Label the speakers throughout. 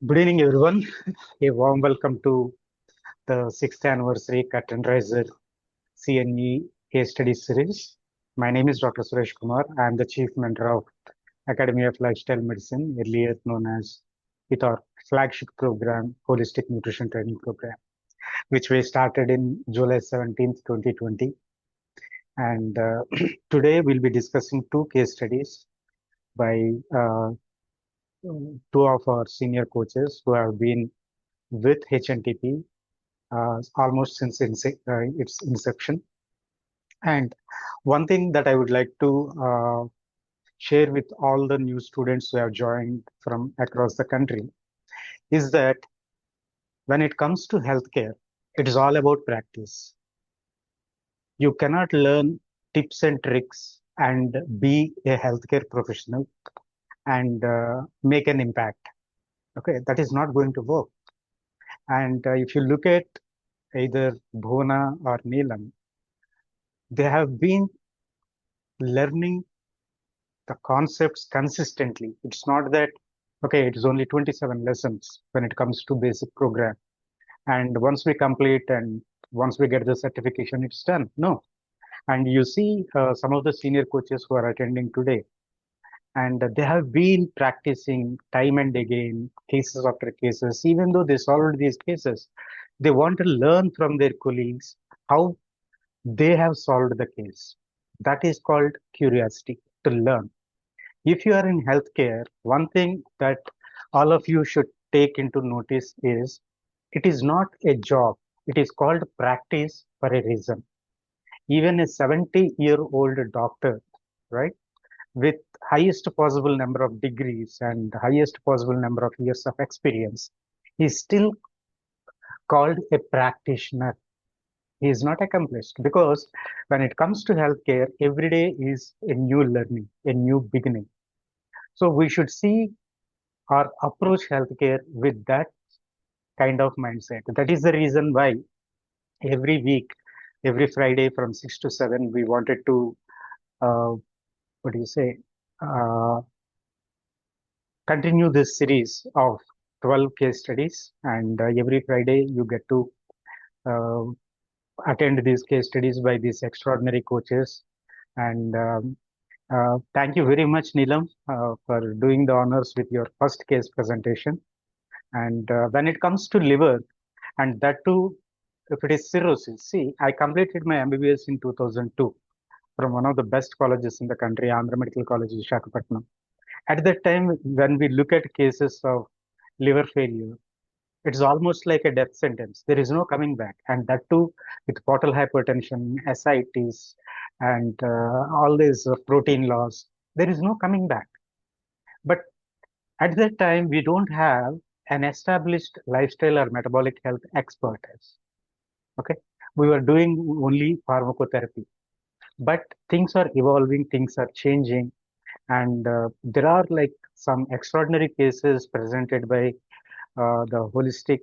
Speaker 1: Good evening, everyone. A warm welcome to the sixth anniversary Curtain Riser CNE case study series. My name is Dr. Suresh Kumar. I am the Chief Mentor of Academy of Lifestyle Medicine, earlier known as with our flagship program, Holistic Nutrition Training Program, which we started in July 17th, 2020. And today we'll be discussing two case studies by two of our senior coaches who have been with HNTP almost since its inception. And one thing that I would like to share with all the new students who have joined from across the country is that when it comes to healthcare, it is all about practice. You cannot learn tips and tricks and be a healthcare professional and make an impact. Okay, that is not going to work. And if you look at either Bhona or Neelam, they have been learning the concepts consistently. It's not that, okay, it is only 27 lessons when it comes to basic program. And once we complete and once we get the certification, it's done. No. And you see some of the senior coaches who are attending today, and they have been practicing time and again, cases after cases, even though they solved these cases, they want to learn from their colleagues how they have solved the case. That is called curiosity, to learn. If you are in healthcare, one thing that all of you should take into notice is it is not a job. It is called practice for a reason. Even a 70-year-old doctor, right, with highest possible number of degrees and highest possible number of years of experience, is still called a practitioner. He is not accomplished because when it comes to healthcare, every day is a new learning, a new beginning. So we should see or approach healthcare with that kind of mindset. That is the reason why every week, every Friday from 6 to 7, we wanted to, uh, what do you say, uh, continue this series of 12 case studies. And every Friday, you get to uh, attend these case studies by these extraordinary coaches. And thank you very much, Neelam, for doing the honors with your first case presentation. And when it comes to liver, and that too, if it is cirrhosis, see, I completed my MBBS in 2002 from one of the best colleges in the country, Andhra Medical College, Visakhapatnam. At that time, when we look at cases of liver failure, it's almost like a death sentence. There is no coming back. And that too, with portal hypertension, ascites, and all this protein loss, there is no coming back. But at that time, we don't have an established lifestyle or metabolic health expertise. Okay, we were doing only pharmacotherapy, but things are evolving, things are changing, and there are like some extraordinary cases presented by the holistic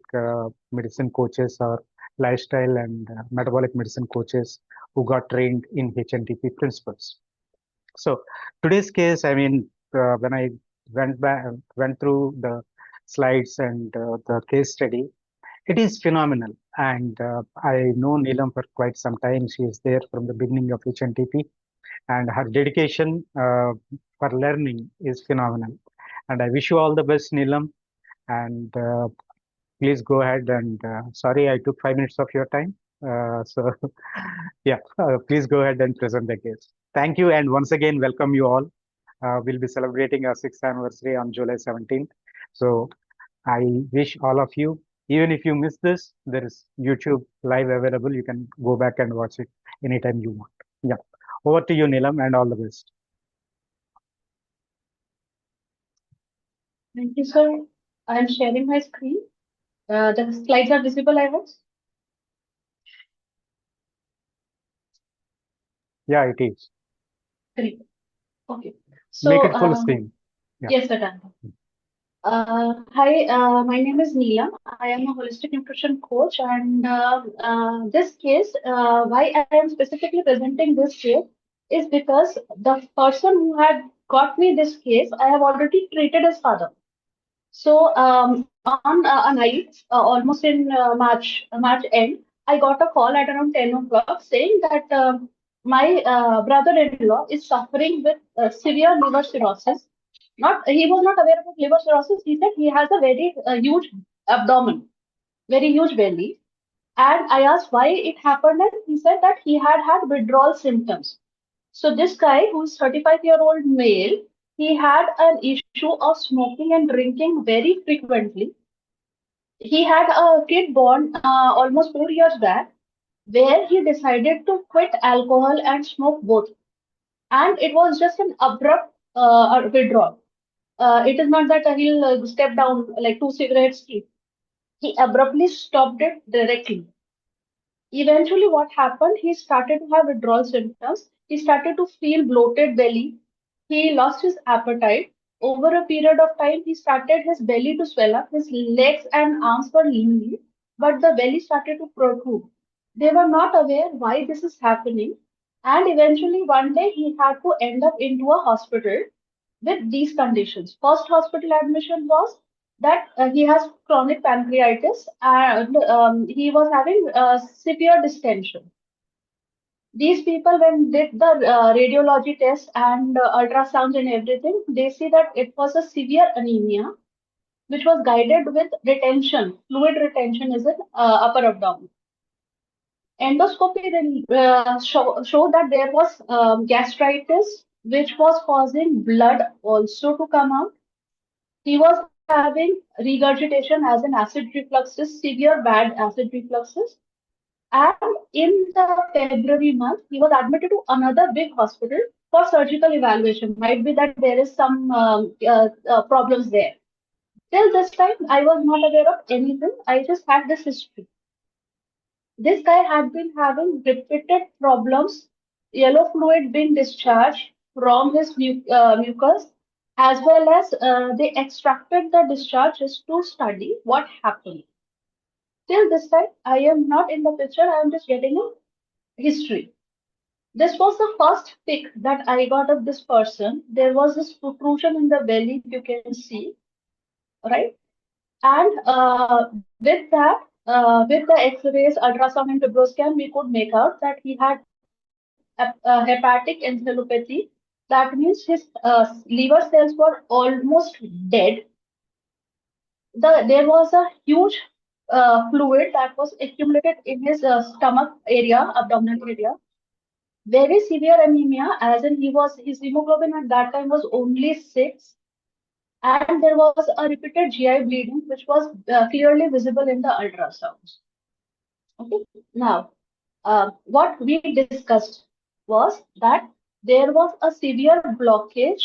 Speaker 1: medicine coaches or lifestyle and metabolic medicine coaches who got trained in HNTP principles. So today's case, I mean, when I went through the slides and the case study, it is phenomenal. And I know Neelam for quite some time. She is there from the beginning of HNTP, and her dedication for learning is phenomenal. And I wish you all the best, Neelam. And please go ahead and sorry, I took 5 minutes of your time. So, yeah, please go ahead and present the case. Thank you. And once again, welcome you all. We'll be celebrating our sixth anniversary on July 17th. So, I wish all of you, even if you miss this, there is YouTube live available. You can go back and watch it anytime you want. Yeah. Over to you, Neelam, and all the best.
Speaker 2: Thank you, sir. I'm sharing my screen. The slides are visible, I hope.
Speaker 1: Yeah, it is.
Speaker 2: Great. Okay.
Speaker 1: Make
Speaker 2: So,
Speaker 1: it full screen. Yeah.
Speaker 2: yes, sir, done. Hi, my name is Neelam. I am a holistic nutrition coach, and this case, why I am specifically presenting this case is because the person who had got me this case, I have already treated his father. So on a night, almost in March end, I got a call at around 10 o'clock saying that my brother-in-law is suffering with severe liver cirrhosis. Not He was not aware about liver cirrhosis. He said he has a very huge abdomen, very huge belly. And I asked why it happened, and he said that he had withdrawal symptoms. So this guy, who's 35-year-old male, he had an issue of smoking and drinking very frequently. He had a kid born almost 4 years back, where he decided to quit alcohol and smoke both. And it was just an abrupt withdrawal. It is not that he'll step down like two cigarettes. He abruptly stopped it directly. Eventually, what happened? He started to have withdrawal symptoms. He started to feel bloated belly. He lost his appetite. Over a period of time, he started his belly to swell up. His legs and arms were lean, but the belly started to protrude. They were not aware why this is happening. And eventually, one day, he had to end up into a hospital with these conditions. First hospital admission was that he has chronic pancreatitis and he was having severe distension. These people, when did the radiology test and ultrasounds and everything, they see that it was a severe anemia, which was guided with retention. Fluid retention is in upper abdomen. Endoscopy then showed that there was gastritis, which was causing blood also to come out. He was having regurgitation as an acid refluxes, severe bad acid refluxes. And in the February month, he was admitted to another big hospital for surgical evaluation. Might be that there is some problems there. Till this time, I was not aware of anything. I just had this history. This guy had been having repeated problems, yellow fluid being discharged from his mucus, as well as they extracted the discharge just to study what happened. Till this time, I am not in the picture, I am just getting a history. This was the first pic that I got of this person. There was this protrusion in the belly, you can see, right? And with that, with the X-rays, ultrasound, and fibroscan, we could make out that he had hepatic encephalopathy. That means his liver cells were almost dead. There was a huge fluid that was accumulated in his stomach area, abdominal area. Very severe anemia, as in his hemoglobin at that time was only 6, and there was a repeated GI bleeding, which was clearly visible in the ultrasounds. Okay, now what we discussed was that there was a severe blockage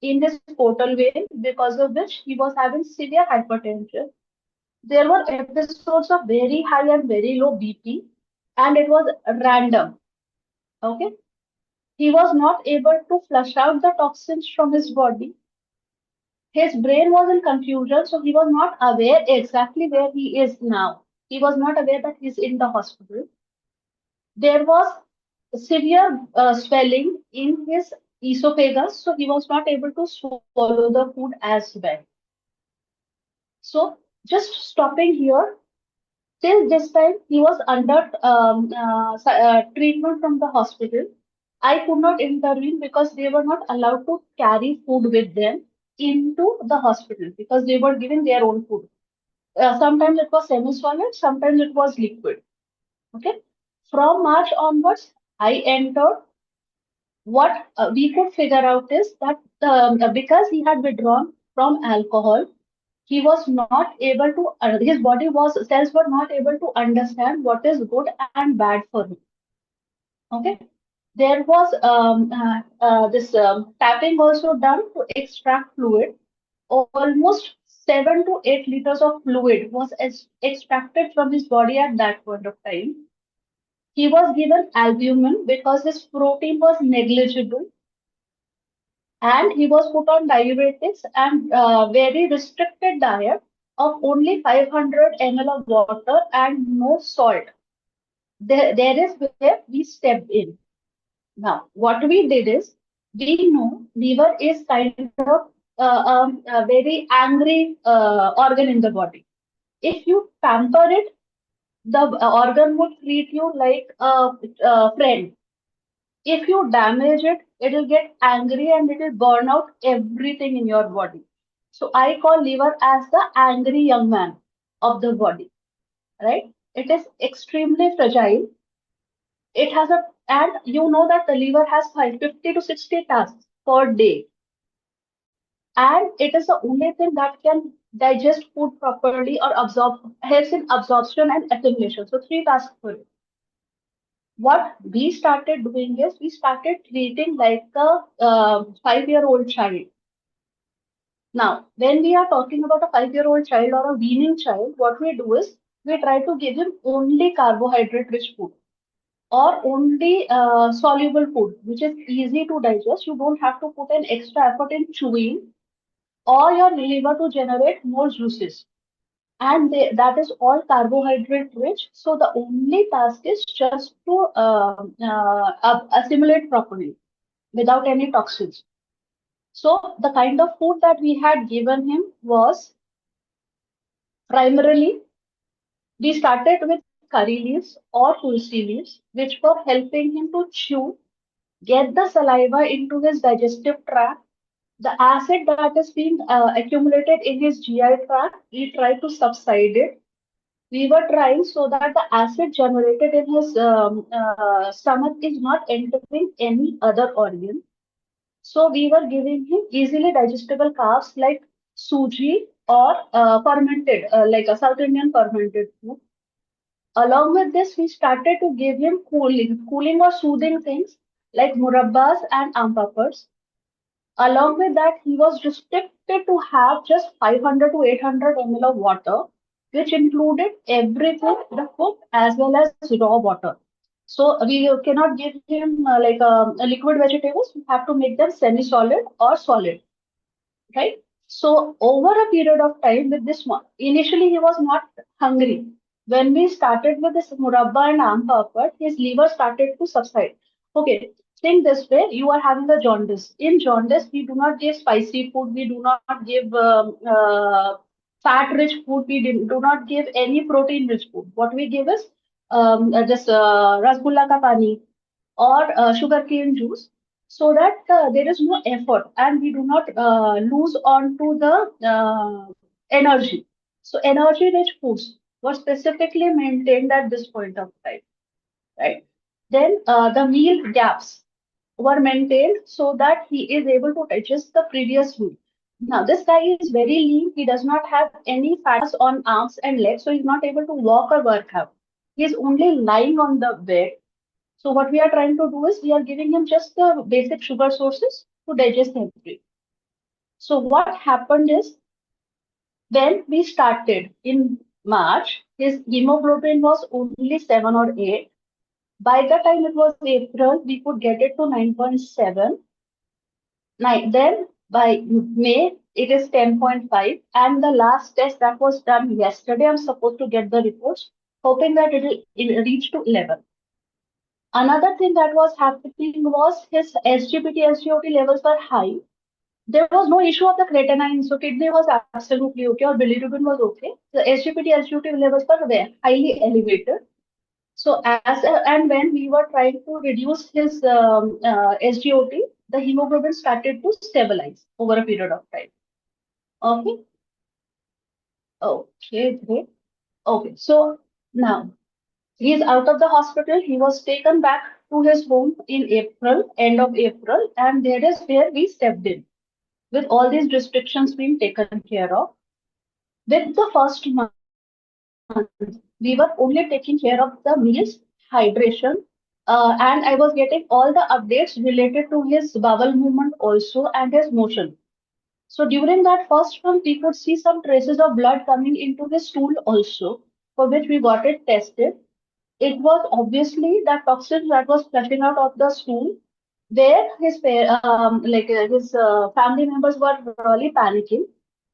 Speaker 2: in his portal vein because of which he was having severe hypertension. There were episodes of very high and very low BP, and it was random. Okay, he was not able to flush out the toxins from his body. His brain was in confusion, so he was not aware exactly where he is now. He was not aware that he's in the hospital. There was severe swelling in his esophagus, so he was not able to swallow the food as well. So, just stopping here, till this time he was under treatment from the hospital. I could not intervene because they were not allowed to carry food with them into the hospital because they were giving their own food. Sometimes it was semi-solid, sometimes it was liquid. Okay. From March onwards, I entered. What we could figure out is that because he had withdrawn from alcohol, he was not able to, his body was, cells were not able to understand what is good and bad for him. Okay. There was this tapping also done to extract fluid. Almost 7 to 8 liters of fluid was extracted from his body at that point of time. He was given albumin because his protein was negligible, and he was put on diuretics and very restricted diet of only 500 ml of water and no salt. There is where we stepped in. Now, what we did is, we know liver is kind of a very angry organ in the body. If you pamper it, the organ would treat you like a friend. If you damage it, it will get angry and it will burn out everything in your body. So I call liver as the angry young man of the body, right? It is extremely fragile. It has a, and you know that the liver has 50 to 60 tasks per day. And it is the only thing that can digest food properly or absorb, helps in absorption and assimilation. So three tasks for it. What we started doing is we started treating like a 5-year-old child. Now, when we are talking about a 5-year-old child or a weaning child, what we do is we try to give him only carbohydrate rich food or only soluble food, which is easy to digest. You don't have to put an extra effort in chewing or your liver to generate more juices. And that is all carbohydrate rich. So the only task is just to assimilate properly without any toxins. So the kind of food that we had given him was primarily we started with curry leaves or tulsi leaves, which were helping him to chew, get the saliva into his digestive tract. The acid that is being accumulated in his GI tract, we try to subside it. We were trying so that the acid generated in his stomach is not entering any other organ. So we were giving him easily digestible carbs like suji or fermented, like a South Indian fermented food. Along with this, we started to give him cooling or soothing things like murabbas and ampappers. Along with that, he was restricted to have just 500 to 800 ml of water, which included everything, the cooked as well as raw water. So we cannot give him a liquid vegetables. We have to make them semi-solid or solid, right? So over a period of time with this one, initially he was not hungry. When we started with this murabba and aam papad, his liver started to subside. Okay, think this way: you are having a jaundice. In jaundice, we do not give spicy food. We do not give fat-rich food. We do not give any protein-rich food. What we give is just rasgulla ka pani or sugarcane juice so that there is no effort and we do not lose on to the energy. So energy rich foods were specifically maintained at this point of time, right? Then the meal gaps were maintained so that he is able to digest the previous meal. Now this guy is very lean. He does not have any fat on arms and legs, so he's not able to walk or work out. He is only lying on the bed. So what we are trying to do is we are giving him just the basic sugar sources to digest everything. So what happened is when we started in March, his hemoglobin was only 7 or 8. By the time it was April, we could get it to 9.7. Then by May, it is 10.5. And the last test that was done yesterday, I'm supposed to get the reports, hoping that it will reach to 11. Another thing that was happening was his SGPT, SGOT levels were high. There was no issue of the creatinine, so kidney was absolutely okay, or bilirubin was okay. The SGPT, SGOT levels were very highly elevated. So and when we were trying to reduce his SGOT, the hemoglobin started to stabilize over a period of time. Okay. Okay, great. Okay, so now he is out of the hospital. He was taken back to his home in April, end of April, and there is where we stepped in with all these restrictions being taken care of. With the first month, we were only taking care of the meals, hydration, and I was getting all the updates related to his bowel movement also and his motion. So during that first month, we could see some traces of blood coming into his stool also, for which we got it tested. It was obviously that toxin that was flushing out of the stool, where his family members were really panicking.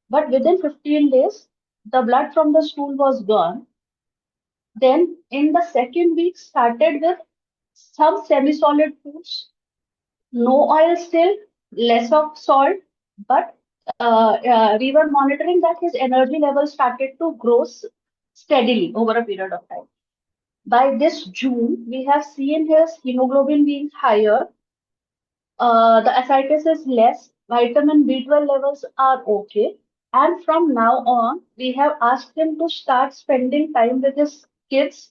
Speaker 2: But within 15 days, the blood from the stool was gone. Then in the second week, started with some semi-solid foods, no oil still, less of salt, but we were monitoring that his energy level started to grow steadily over a period of time. By this June, we have seen his hemoglobin being higher, the ascites is less, vitamin B12 levels are okay. And from now on, we have asked him to start spending time with his kids.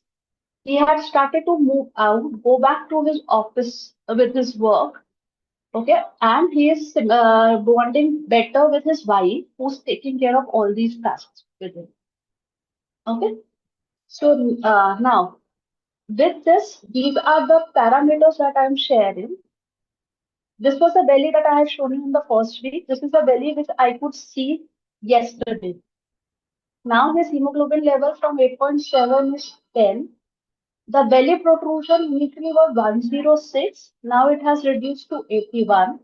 Speaker 2: He had started to move out, go back to his office with his work. Okay. And he is bonding better with his wife, who's taking care of all these tasks with him. Okay. So now, with this, these are the parameters that I'm sharing. This was the belly that I had shown you in the first week. This is the belly which I could see yesterday. Now his hemoglobin level from 8.7 is 10. The belly protrusion initially was 106. Now it has reduced to 81.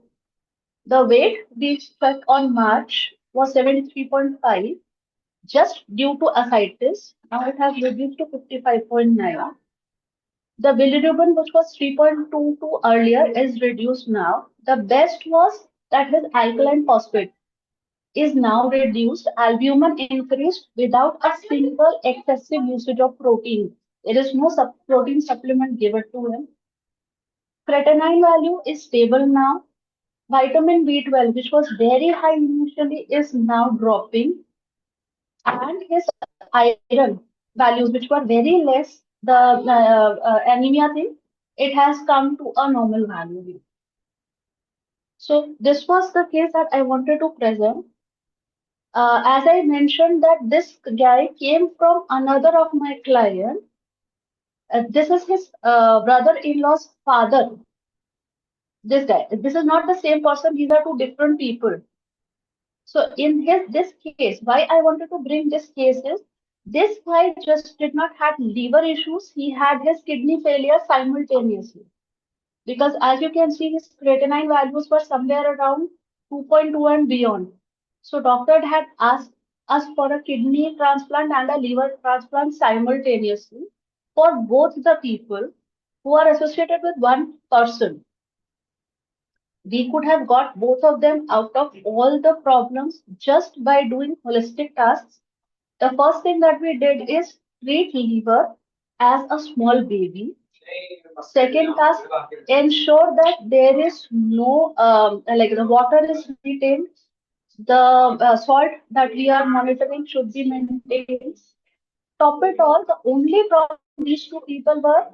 Speaker 2: The weight we checked on March was 73.5, just due to ascites. Now it has reduced to 55.9. The bilirubin, which was 3.22 earlier, is reduced now. The best was that his alkaline phosphate is now reduced. Albumin increased without a single excessive usage of protein. There is no protein supplement given to him. Creatinine value is stable now. Vitamin B12, which was very high initially, is now dropping. And his iron values, which were very less, the anemia thing, it has come to a normal value. So this was the case that I wanted to present. As I mentioned that this guy came from another of my client. This is his brother-in-law's father. This guy. This is not the same person. These are two different people. So in this case, why I wanted to bring this case is this guy just did not have liver issues. He had his kidney failure simultaneously. Because as you can see, his creatinine values were somewhere around 2.2 and beyond. So doctor had asked us for a kidney transplant and a liver transplant simultaneously for both the people who are associated with one person. We could have got both of them out of all the problems just by doing holistic tasks. The first thing that we did is treat liver as a small baby. Second task, ensure that there is no, like the water is retained. The salt that we are monitoring should be maintained. Top it all, the only problem these two people were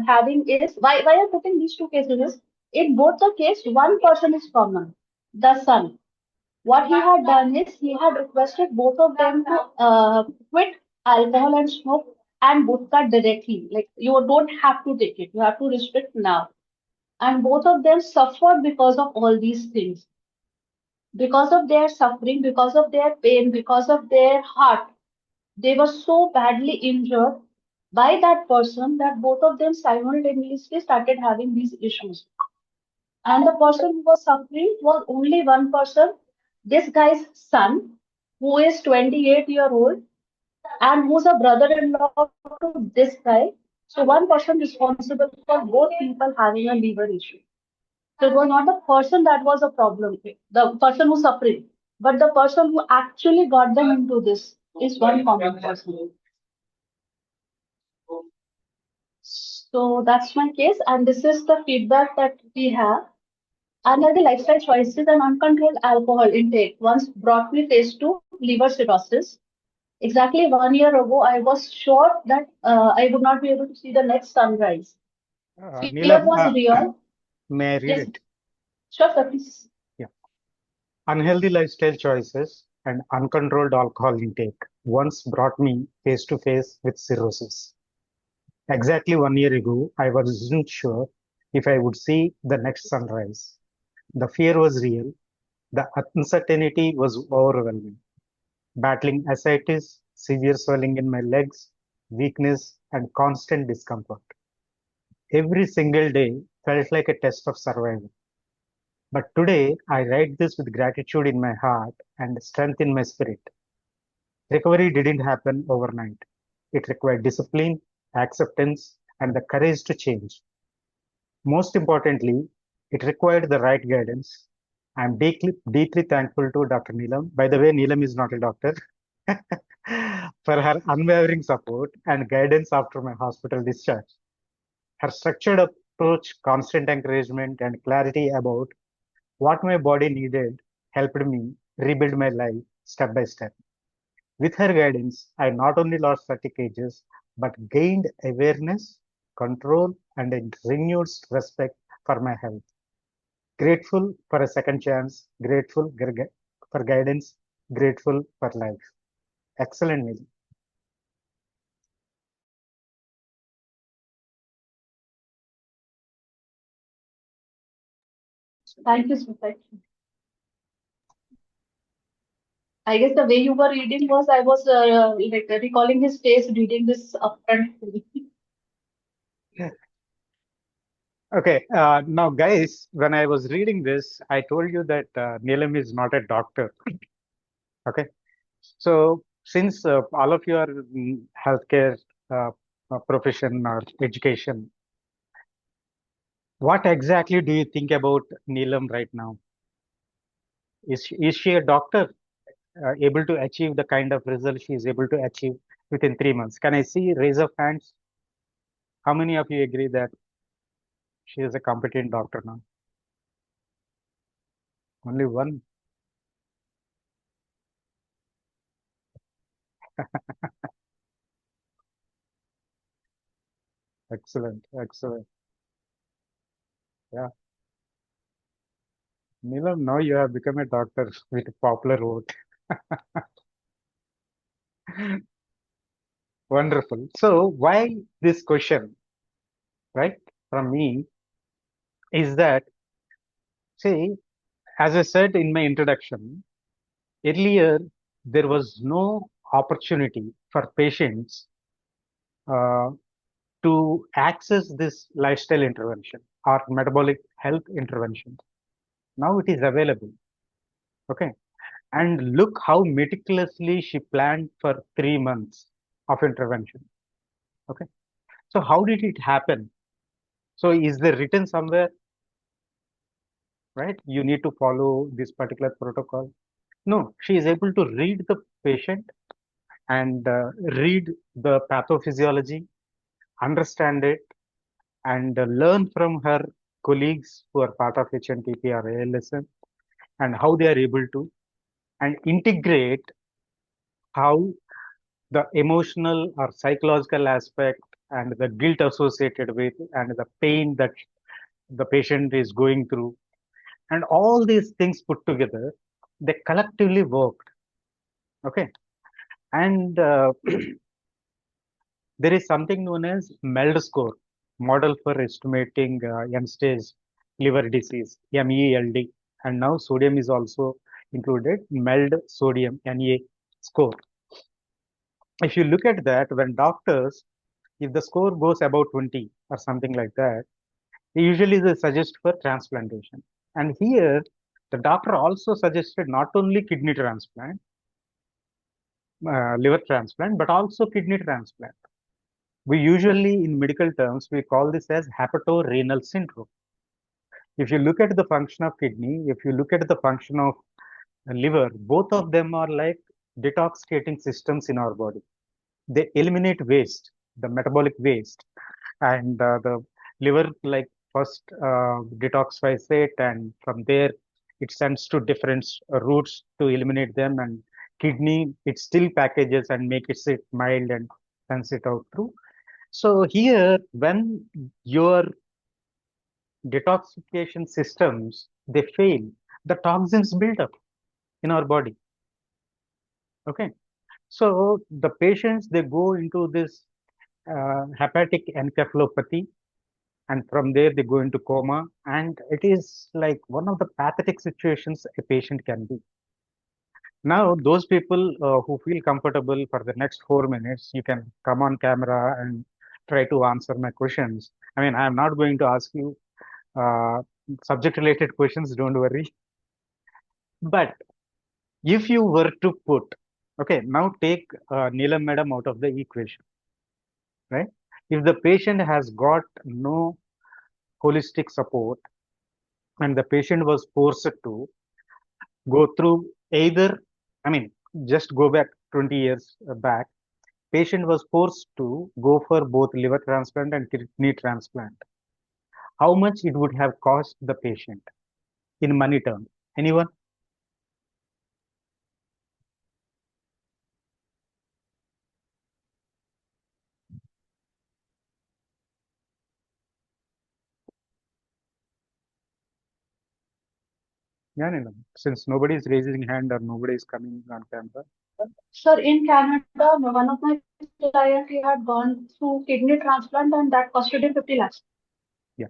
Speaker 2: having is why I'm putting these two cases is in both the case, one person is common, the son. What he had done is he had requested both of them to quit alcohol and smoke and vodka directly. Like you don't have to take it, you have to restrict now. And both of them suffered because of all these things, because of their suffering, because of their pain, because of their heart. They were so badly injured by that person that both of them simultaneously started having these issues. And the person who was suffering was only one person, this guy's son, who is 28-year-old and who's a brother-in-law to this guy. So one person responsible for both people having a liver issue. So it was not the person that was a problem, the person who's suffering, but the person who actually got them into this is one common person. So that's my case, and this is the feedback that we have. Unhealthy lifestyle choices and uncontrolled alcohol intake once brought me phase 2 liver cirrhosis. Exactly 1 year ago, I was sure that I would not be able to see the next sunrise. Fear
Speaker 1: Neelam,
Speaker 2: was real.
Speaker 1: may I read
Speaker 2: Yes,
Speaker 1: it?
Speaker 2: sure, sir, please.
Speaker 1: Yeah. Unhealthy lifestyle choices and uncontrolled alcohol intake once brought me face to face with cirrhosis. Exactly 1 year ago, I wasn't sure if I would see the next sunrise. The fear was real. The uncertainty was overwhelming. Battling ascites, severe swelling in my legs, weakness, and constant discomfort. Every single day felt like a test of survival. But today, I write this with gratitude in my heart and strength in my spirit. Recovery didn't happen overnight. It required discipline, acceptance, and the courage to change. Most importantly, it required the right guidance. I'm deeply thankful to Dr. Neelam. By the way, Neelam is not a doctor. For her unwavering support and guidance after my hospital discharge. Her structured approach, constant encouragement, and clarity about what my body needed helped me rebuild my life step by step. With her guidance, I not only lost 30 kgs, but gained awareness, control, and a renewed respect for my health. Grateful for a second chance, grateful for guidance, grateful for life. Excellent, Neil.
Speaker 2: Thank you, Smita. I guess the way you were reading was I was like recalling his face reading this upfront to me.
Speaker 1: Okay, now guys, when I was reading this, I told you that Neelam is not a doctor. Okay, so since all of you are in healthcare uh, profession or education, what exactly do you think about Neelam right now? Is she a doctor able to achieve the kind of result she is able to achieve within 3 months? Can I see raise of hands? How many of you agree that she is a competent doctor now? Only one. Excellent, excellent. Yeah. Neelam, now you have become a doctor with a popular vote. Wonderful. So why this question, right, from me is that, see, as I said in my introduction, earlier there was no opportunity for patients uh, to access this lifestyle intervention or metabolic health intervention. Now it is available. Okay. And look how meticulously she planned for 3 months of intervention. Okay. So how did it happen? So is there written somewhere, right? You need to follow this particular protocol. No, she is able to read the patient and read the pathophysiology, understand it, and learn from her colleagues who are part of HNTP or ALSM and how they are able to and integrate how the emotional or psychological aspect and the guilt associated with and the pain that the patient is going through and all these things put together, they collectively worked. Okay. And there is something known as MELD score, model for estimating end stage liver disease, MELD. And now sodium is also included, MELD sodium, NA score. If you look at that, when doctors, if the score goes about 20 or something like that, usually they suggest for transplantation. And here, the doctor also suggested not only kidney transplant, liver transplant, but also kidney transplant. We usually, in medical terms, we call this as hepatorenal syndrome. If you look at the function of kidney, if you look at the function of liver, both of them are like detoxificating systems in our body. They eliminate waste, the metabolic waste, and the liver like first detoxifies it, and from there it sends to different routes to eliminate them, and kidney it still packages and makes it mild and sends it out through. So here, when your detoxification systems they fail, the toxins build up in our body. Okay, so the patients they go into this hepatic encephalopathy, and from there they go into coma, and it is like one of the pathetic situations a patient can be. Now, those people who feel comfortable for the next 4 minutes, you can come on camera and try to answer my questions. I mean, I'm not going to ask you uh, subject related questions, don't worry. But if you were to put, okay, now take Neelam madam out of the equation, right? If the patient has got no holistic support and the patient was forced to, go through either, I mean, just go back 20 years back, patient was forced to go for both liver transplant and kidney transplant. How much it would have cost the patient in money terms? Anyone? Yeah, no, no. Since nobody is raising hand or nobody is coming on camera.
Speaker 2: Sir, in Canada, one of my clients, he had gone through kidney transplant and that costed him 50 lakhs.
Speaker 1: Yeah.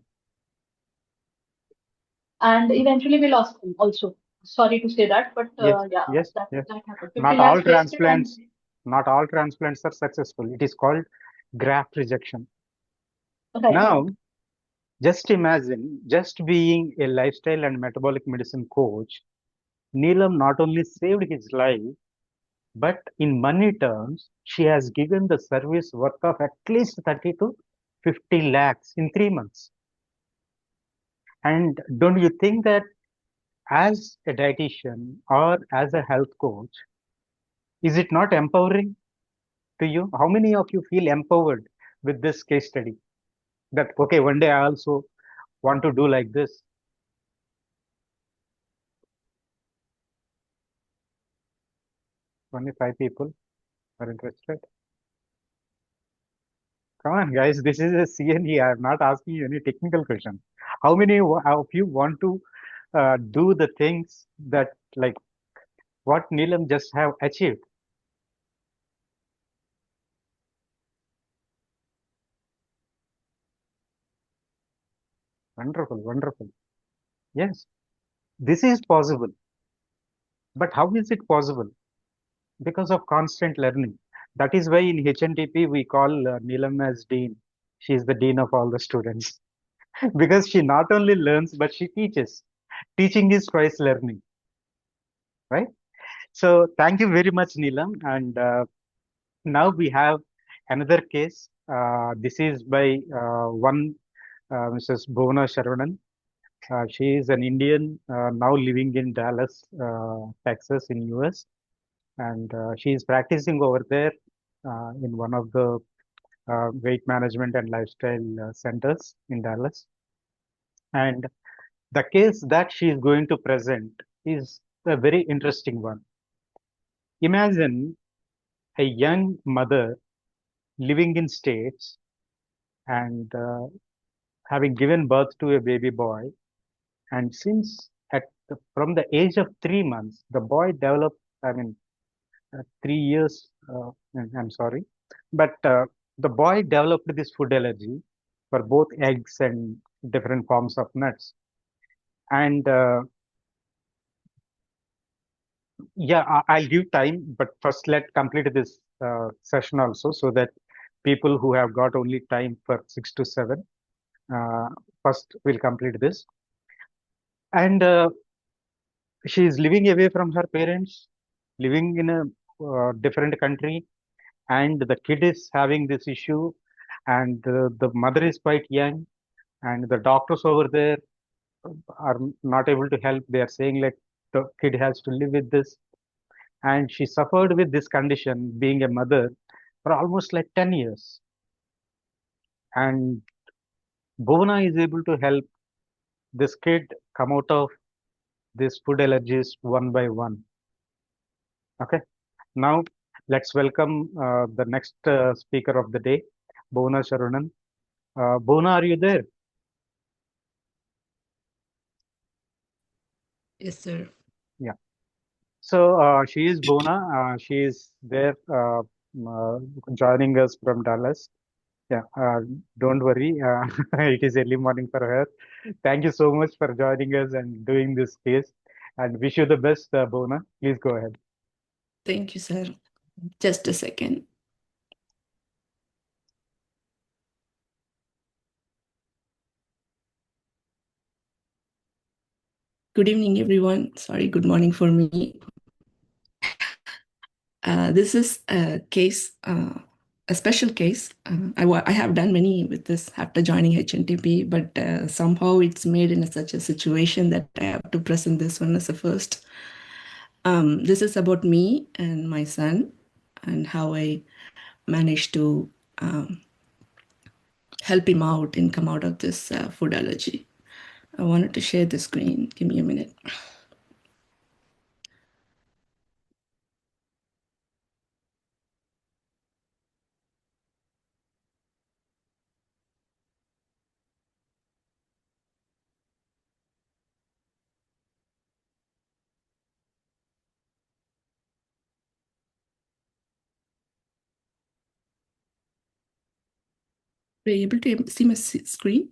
Speaker 2: And eventually we lost him also. Sorry to say that, but
Speaker 1: Yes,
Speaker 2: yeah,
Speaker 1: yes,
Speaker 2: that,
Speaker 1: yes.
Speaker 2: that happened. 50
Speaker 1: Not all
Speaker 2: lakhs wasted and
Speaker 1: transplants, not all transplants are successful. It is called graft rejection.
Speaker 2: right.
Speaker 1: Now, just imagine just being a lifestyle and metabolic medicine coach, Neelam not only saved his life, but in money terms, she has given the service worth of at least 30 to 50 lakhs in 3 months. And don't you think that as a dietitian or as a health coach, is it not empowering to you? How many of you feel empowered with this case study? That, okay, one day I also want to do like this. Only 5 people are interested. Come on, guys, this is a CNE. I'm not asking you any technical question. How many of you want to do the things that, like, what Neelam just have achieved? Wonderful, wonderful. Yes, this is possible. But how is it possible? Because of constant learning. That is why in HNTP we call Neelam as dean. She is the dean of all the students because she not only learns but she teaches. Teaching is twice learning, right? So thank you very much, Neelam. And now we have another case. This is by one Mrs. Bhuvana Sharvanan. She is an Indian now living in Dallas, Texas, in US, and she is practicing over there in one of the weight management and lifestyle centers in Dallas. And the case that she is going to present is a very interesting one. Imagine a young mother living in States and having given birth to a baby boy. And since from the age of 3 months, the boy developed, I mean, 3 years, I'm sorry, but the boy developed this food allergy for both eggs and different forms of nuts. And yeah, I'll give time, but first let complete this session also so that people who have got only time for 6 to 7, uh, first we'll complete this. And she is living away from her parents, living in a different country, and the kid is having this issue, and the mother is quite young, and the doctors over there are not able to help. They are saying like the kid has to live with this, and she suffered with this condition, being a mother, for almost like 10 years. And Bhuvana is able to help this kid come out of these food allergies one by one. Okay. Now, let's welcome the next speaker of the day, Bhuvana Sharunan. Bhuvana, are you there?
Speaker 3: Yes, sir.
Speaker 1: Yeah. So she is Bhuvana. She is there uh, joining us from Dallas. Yeah, don't worry. It is early morning for her. Thank you so much for joining us and doing this case. And wish you the best, Bhuvana. Please go ahead.
Speaker 3: Thank you, sir. Just a second. Good evening, everyone. Sorry, good morning for me. This is a case, a special case. I have done many with this after joining HNTP, but somehow it's made in such a situation that I have to present this one as a first. This is about me and my son and how I managed to help him out and come out of this food allergy. I wanted to share the screen. Give me a minute. Are you able to see my screen?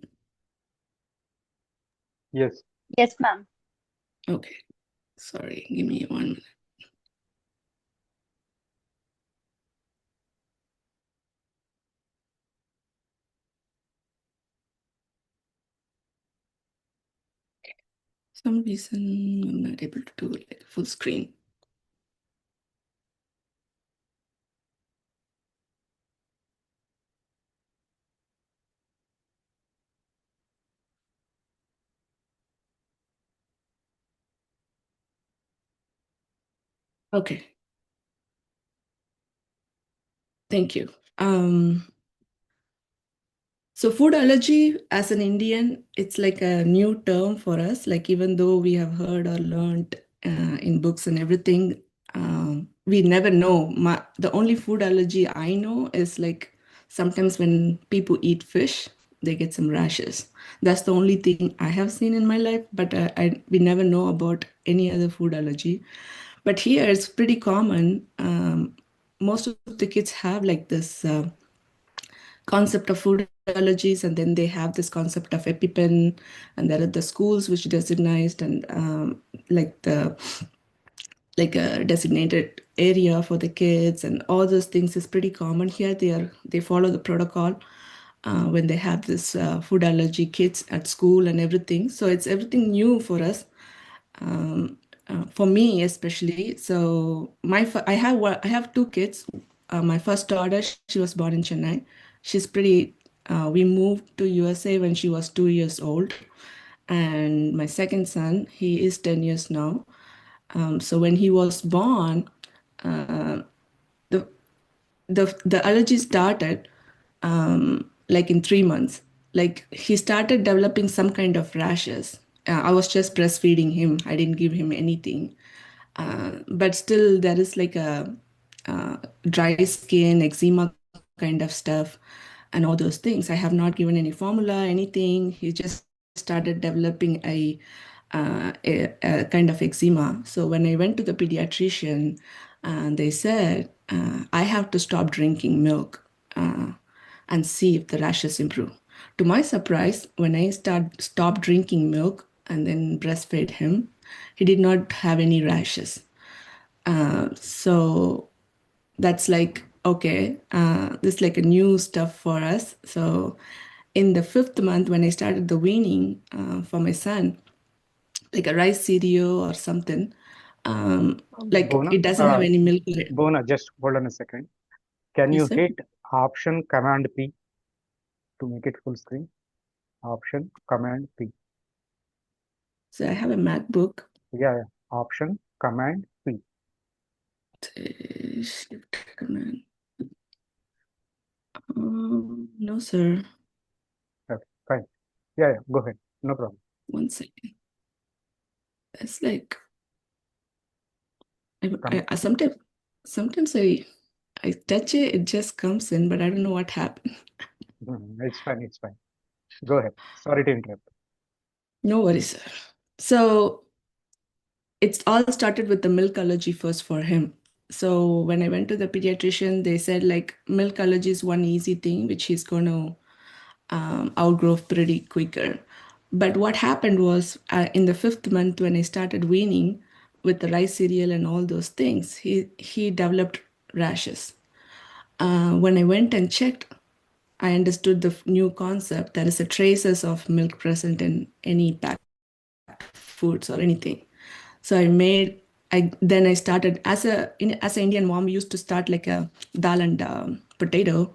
Speaker 1: Yes.
Speaker 2: Yes, ma'am.
Speaker 3: Okay. Sorry, give me 1 minute. For some reason, I'm not able to do like full screen. Okay. Thank you. So food allergy as an Indian, it's like a new term for us. Like even though we have heard or learned in books and everything, we never know. The only food allergy I know is like sometimes when people eat fish, they get some rashes. That's the only thing I have seen in my life, but we never know about any other food allergy. But here it's pretty common. Most of the kids have like this concept of food allergies, and then they have this concept of EpiPen, and there are the schools which designized and like the like a designated area for the kids, and all those things is pretty common here. They follow the protocol when they have this food allergy kids at school and everything. So it's everything new for us. For me especially. So I have two kids. My first daughter, she was born in Chennai. She's pretty. We moved to USA when she was 2 years old, and my second son, he is 10 years now. So when he was born, the the allergy started like in 3 months. Like he started developing some kind of rashes. I was just breastfeeding him. I didn't give him anything. But still, there is like a dry skin, eczema kind of stuff, and all those things. I have not given any formula, anything. He just started developing a kind of eczema. So when I went to the pediatrician, they said I have to stop drinking milk and see if the rashes improve. To my surprise, when I stopped drinking milk and then breastfed him, he did not have any rashes. So that's like okay, this is like a new stuff for us. So in the 5th month, when I started the weaning for my son, like a rice cereal or something, like
Speaker 1: Bona,
Speaker 3: it doesn't have any milk in it.
Speaker 1: Bona, just hold on a second. Can
Speaker 3: Yes,
Speaker 1: you
Speaker 3: sir.
Speaker 1: hit Option Command P to make it full screen? Option Command P.
Speaker 3: So I have a MacBook.
Speaker 1: Yeah. Option Command P.
Speaker 3: Shift command. No, sir.
Speaker 1: Okay, fine. Yeah, go ahead. No problem.
Speaker 3: 1 second. It's like
Speaker 1: Come.
Speaker 3: I sometimes I touch it, it just comes in, but I don't know what happened.
Speaker 1: It's fine. It's fine. Go ahead. Sorry to interrupt.
Speaker 3: No worries, sir. So it's all started with the milk allergy first for him. So when I went to the pediatrician, they said like milk allergy is one easy thing which he's going to outgrow pretty quicker. But what happened was in the 5th month when I started weaning with the rice cereal and all those things, he developed rashes. When I went and checked, I understood the new concept. There is a traces of milk present in any packed foods or anything. So I started as an Indian mom. We used to start like a dal and potato,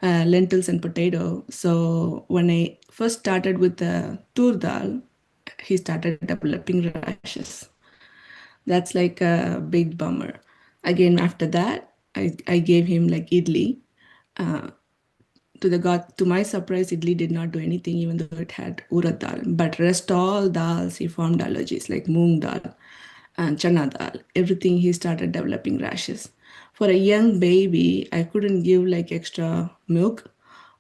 Speaker 3: lentils and potato. So when I first started with the tur dal, he started developing rashes. That's like a big bummer. Again, after that, I gave him like idli. Uh, to my surprise, idli did not do anything, even though it had urad dal. But rest all dals, he formed allergies like moong dal and chana dal. Everything he started developing rashes. For a young baby, I couldn't give like extra milk,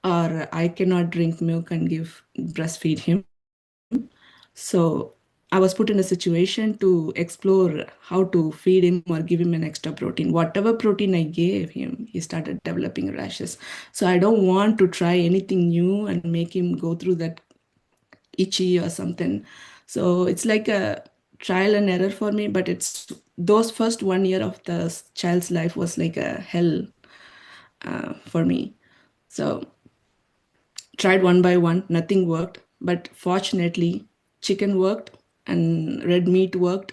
Speaker 3: or I cannot drink milk and give breastfeed him. So I was put in a situation to explore how to feed him or give him an extra protein. Whatever protein I gave him, he started developing rashes. So I don't want to try anything new and make him go through that itchy or something. So it's like a trial and error for me, but it's those first 1 year of the child's life was like a hell for me. So tried one by one, nothing worked. But fortunately, chicken worked and red meat worked.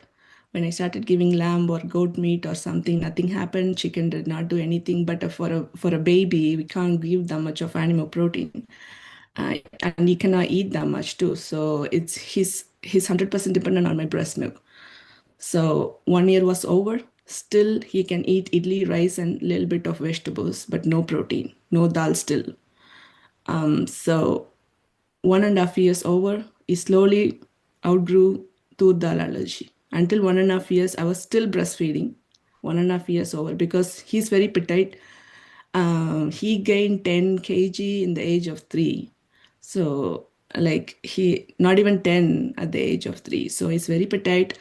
Speaker 3: When I started giving lamb or goat meat or something, nothing happened. Chicken did not do anything. But for a baby, we can't give that much of animal protein, and he cannot eat that much too. So he's 100% dependent on my breast milk. So 1 year was over. Still, he can eat idli, rice, and little bit of vegetables, but no protein, no dal still. So 1.5 years over, he slowly outgrew tooth dal allergy. Until 1.5 years, I was still breastfeeding. 1.5 years over because he's very petite. He gained 10 kg in the age of 3. So like he not even 10 at the age of 3. So he's very petite,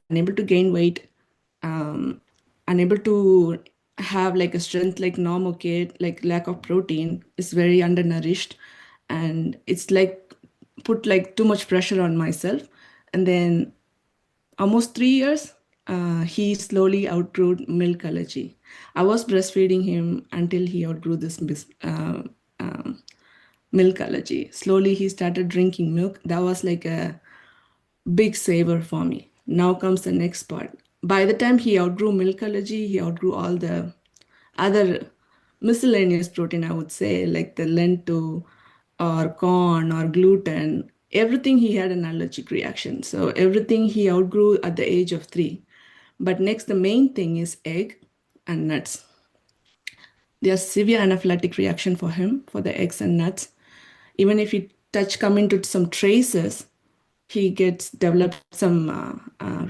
Speaker 3: unable to gain weight, um, unable to have like a strength like normal kid, like lack of protein, is very undernourished, and it's like put like too much pressure on myself. And then almost 3 years, he slowly outgrew milk allergy. I was breastfeeding him until he outgrew this um, milk allergy. Slowly, he started drinking milk. That was like a big saver for me. Now comes the next part. By the time he outgrew milk allergy, he outgrew all the other miscellaneous protein, I would say, like the lentil or corn or gluten. Everything he had an allergic reaction. So everything he outgrew at the age of 3. But next, the main thing is egg and nuts. There's severe anaphylactic reaction for him for the eggs and nuts. Even if he come into some traces, he gets developed some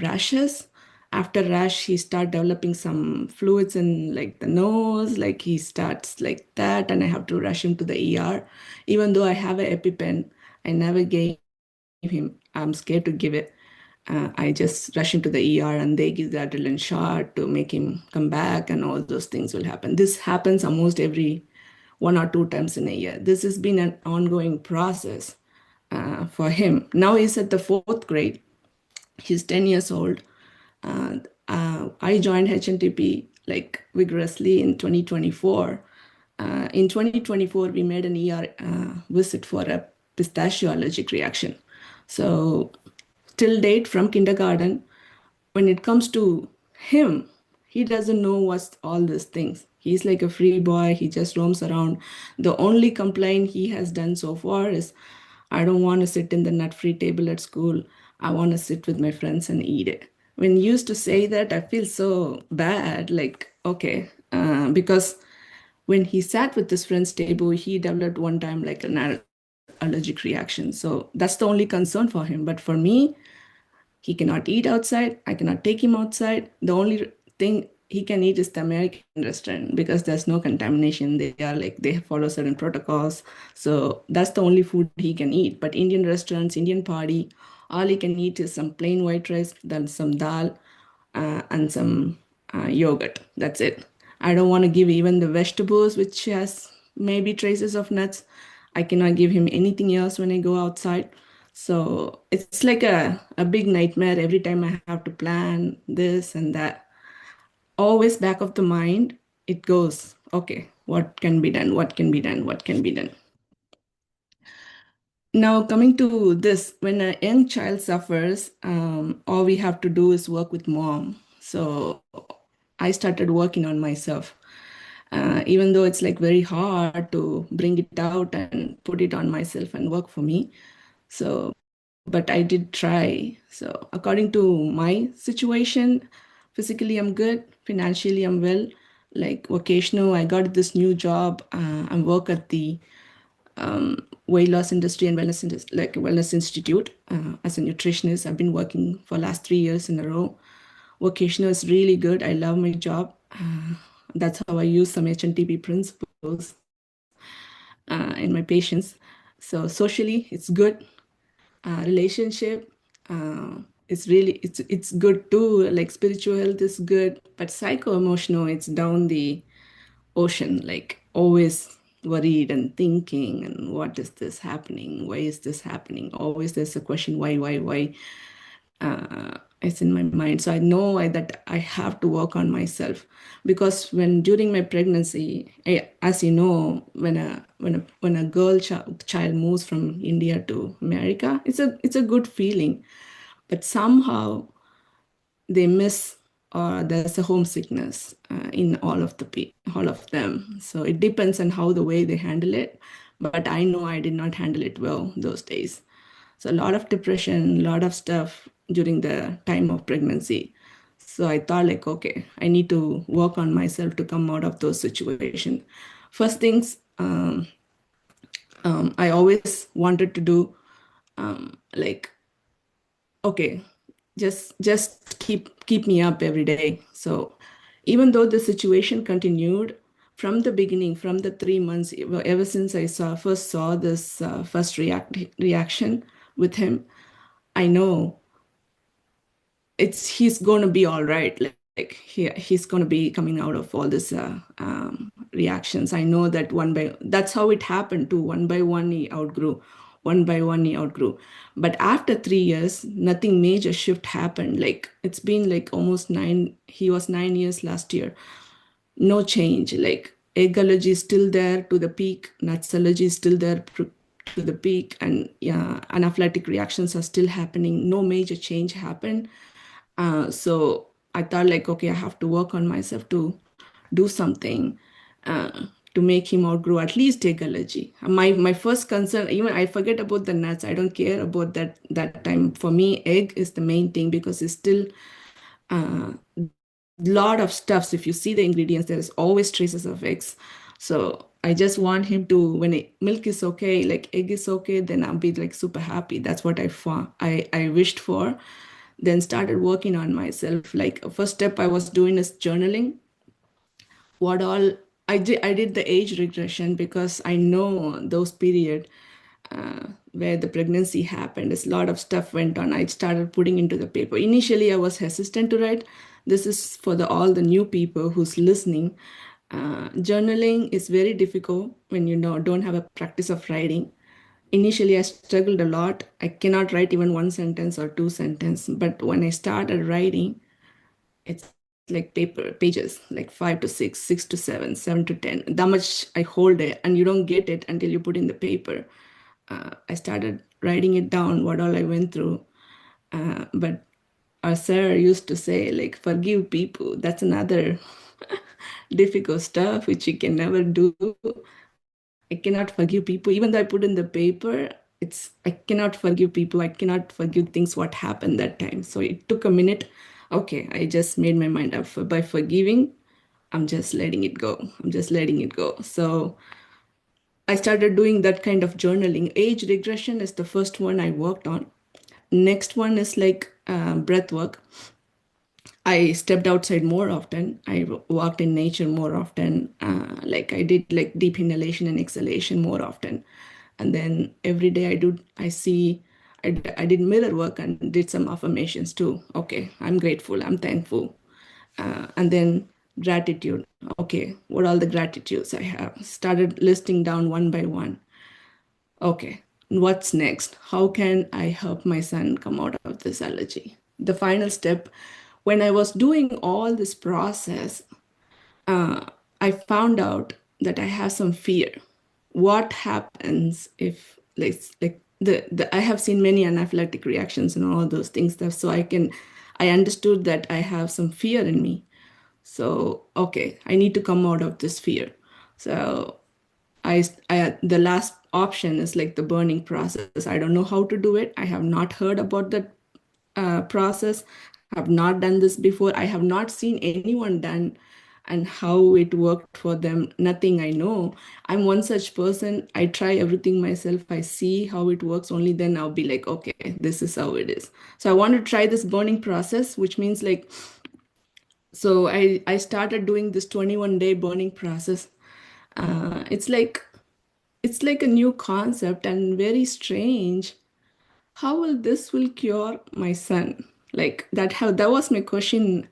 Speaker 3: rashes. After rash, he start developing some fluids in like the nose, like he starts like that, and I have to rush him to the ER. Even though I have an EpiPen, I never gave him. I'm scared to give it. I just rush him to the ER and they give the adrenaline shot to make him come back, and all those things will happen. This happens almost every 1 or 2 times in a year. This has been an ongoing process for him. Now he's at the 4th grade. He's 10 years old. I joined HNTP like vigorously in 2024. In 2024, we made an ER visit for a pistachio allergic reaction. So till date, from kindergarten, when it comes to him, he doesn't know what's all these things. He's like a free boy. He just roams around. The only complaint he has done so far is, I don't want to sit in the nut-free table at school. I want to sit with my friends and eat it. When you used to say that, I feel so bad. Like, okay, because when he sat with his friend's table, he developed one time like an allergic reaction. So that's the only concern for him. But for me, he cannot eat outside. I cannot take him outside. The only thing he can eat is the American restaurant because there's no contamination. They follow certain protocols. So that's the only food he can eat. But Indian restaurants, Indian party, all he can eat is some plain white rice, then some dal, and some yogurt. That's it. I don't want to give even the vegetables, which has maybe traces of nuts. I cannot give him anything else when I go outside. So it's like a big nightmare every time I have to plan this and that. Always back of the mind, it goes, okay, what can be done? What can be done? What can be done? Now, coming to this, when a young child suffers, all we have to do is work with mom. So I started working on myself. Even though it's like very hard to bring it out and put it on myself and work for me. So but I did try. So according to my situation, physically I'm good, financially I'm well. Like vocational, I got this new job. I work at the weight loss industry and wellness institute as a nutritionist. I've been working for last 3 years in a row. Vocational is really good. I love my job. That's how I use some HNTP principles in my patients. So socially, it's good. Relationship, it's good too. Like spiritual health is good, but psycho-emotional, it's down the ocean. Like always worried and thinking, and what is this happening? Why is this happening? Always there's a question, why? It's in my mind. So I know that I have to work on myself, because during my pregnancy, as you know, when a girl child moves from India to America, it's a good feeling, but somehow they miss, or there's a homesickness in all of them. So it depends on how the way they handle it, but I know I did not handle it well those days. So a lot of depression, a lot of stuff during the time of pregnancy. So I thought like, okay, I need to work on myself to come out of those situations. First things, I always wanted to do, like, okay, just keep me up every day. So even though the situation continued from the beginning, from the 3 months, ever since I first saw this first reaction with him, I know he's going to be all right. Like he's going to be coming out of all this reactions. I know that that's how it happened too. One by one he outgrew. One by one he outgrew. But after 3 years, nothing major shift happened. Like it's been like almost 9. He was 9 years last year. No change. Like egg allergy is still there to the peak. Nuts allergy is still there to the peak, and yeah, anaphylactic reactions are still happening. No major change happened. So I thought like, okay, I have to work on myself to do something to make him outgrow at least egg allergy. My first concern, even I forget about the nuts. I don't care about that time. For me, egg is the main thing, because it's still lot of stuffs. If you see the ingredients, there is always traces of eggs. So I just want him to, when milk is okay, like egg is okay, then I'll be like super happy. That's what I wished for. Then started working on myself. Like first step I was doing is journaling. What all I did the age regression, because I know those period where the pregnancy happened, a lot of stuff went on. I started putting into the paper. Initially, I was hesitant to write. This is for all the new people who's listening. Journaling is very difficult when you don't have a practice of writing. Initially, I struggled a lot. I cannot write even one sentence or two sentences. But when I started writing, it's like pages, like 5 to 6, 6 to 7, 7 to 10. That much I hold it, and you don't get it until you put in the paper. I started writing it down, what all I went through. But our sir used to say, like, forgive people. That's another difficult stuff which you can never do. I cannot forgive people, even though I put in the paper. I cannot forgive people. I cannot forgive things what happened that time. So it took a minute. Okay, I just made my mind up. By forgiving, I'm just letting it go. I'm just letting it go. So I started doing that kind of journaling. Age regression is the first one I worked on. Next one is like breath work. I stepped outside more often. I walked in nature more often. Like I did like deep inhalation and exhalation more often. And then every day I did mirror work and did some affirmations too. Okay, I'm grateful. I'm thankful. And then gratitude. Okay, what all the gratitudes I have? Started listing down one by one. Okay, what's next? How can I help my son come out of this allergy? The final step, when I was doing all this process, I found out that I have some fear. What happens if, like I have seen many anaphylactic reactions and all those things stuff. So I understood that I have some fear in me. So okay, I need to come out of this fear. So the last option is like the burning process. I don't know how to do it. I have not heard about that process. Have not done this before. I have not seen anyone done and how it worked for them. Nothing I know. I'm one such person. I try everything myself. I see how it works. Only then I'll be like, okay, this is how it is. So I want to try this burning process, which means like, so I started doing this 21-day burning process. It's like a new concept and very strange. How will cure my son? Like that was my question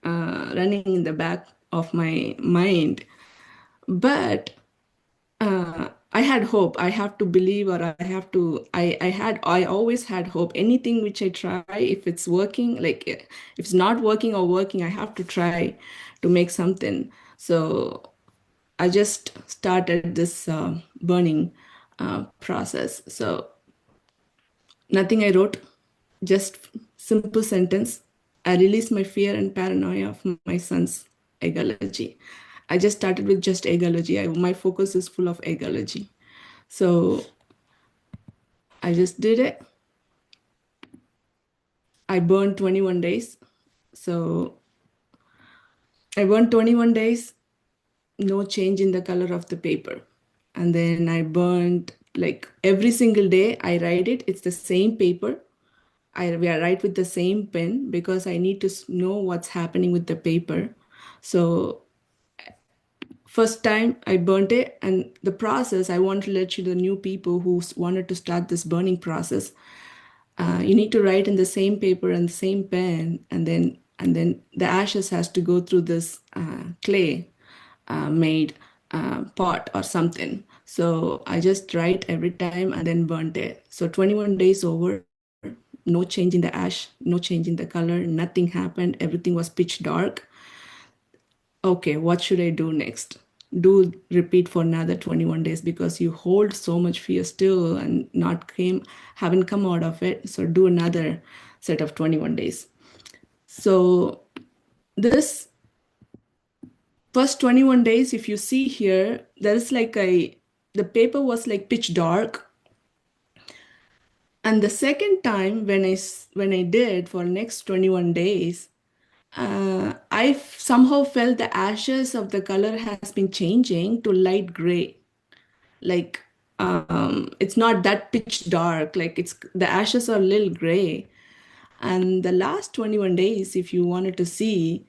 Speaker 3: running in the back of my mind. But I had hope. I have to believe, or I have to. I always had hope. Anything which I try, if it's working, like if it's not working or working, I have to try to make something. So I just started this burning process. So nothing I wrote, just simple sentence. I release my fear and paranoia of my son's egg allergy. I just started with just egg allergy. My focus is full of egg allergy. So I just did it. I burned 21 days. So I burned 21 days, no change in the color of the paper. And then I burned like every single day I write it. It's the same paper. I write with the same pen because I need to know what's happening with the paper. So first time I burnt it, and the process, I want to let you, the new people who wanted to start this burning process, you need to write in the same paper and the same pen, and then the ashes has to go through this clay made pot or something. So I just write every time and then burnt it. So 21 days over, no change in the ash, no change in the color, nothing happened. Everything was pitch dark. Okay, what should I do next? Do repeat for another 21 days because you hold so much fear still and haven't come out of it. So do another set of 21 days. So this first 21 days, if you see here, there's like the paper was like pitch dark. And the second time when I did for next 21 days, I somehow felt the ashes of the color has been changing to light gray. Like it's not that pitch dark, like it's the ashes are a little gray. And the last 21 days, if you wanted to see,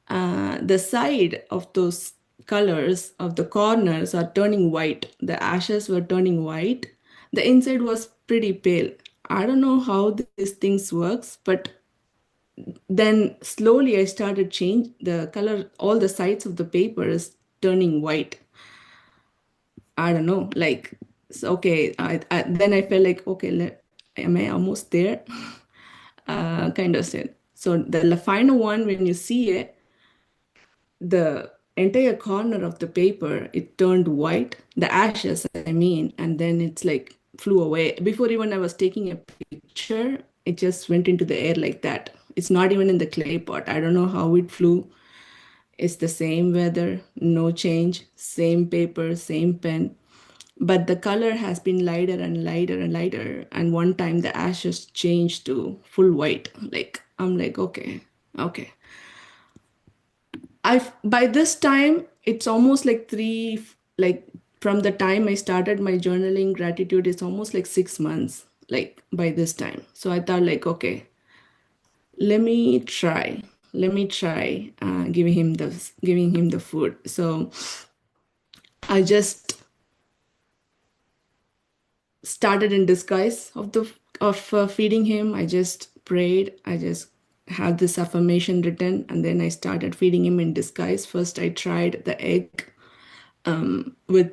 Speaker 3: the side of those colors of the corners are turning white. The ashes were turning white. The inside was pretty pale. I don't know how these things works, but then slowly I started change the color. All the sides of the paper is turning white. I don't know, like, so, okay. Then I felt like, okay, am I almost there? Kind of thing. So the final one, when you see it, the entire corner of the paper, it turned white, the ashes, I mean, and then it's like flew away. Before even I was taking a picture, it just went into the air like that. It's not even in the clay pot. I don't know how it flew. It's the same weather, no change, same paper, same pen. But the color has been lighter and lighter and lighter. And one time the ashes changed to full white. Like, I'm like, okay, okay. By this time, it's almost like from the time I started my journaling gratitude, it's almost like 6 months, like by this time. So I thought like, okay, let me try giving him the food. So I just started in disguise of feeding him. I just prayed. I just had this affirmation written, and then I started feeding him in disguise. First, I tried the egg with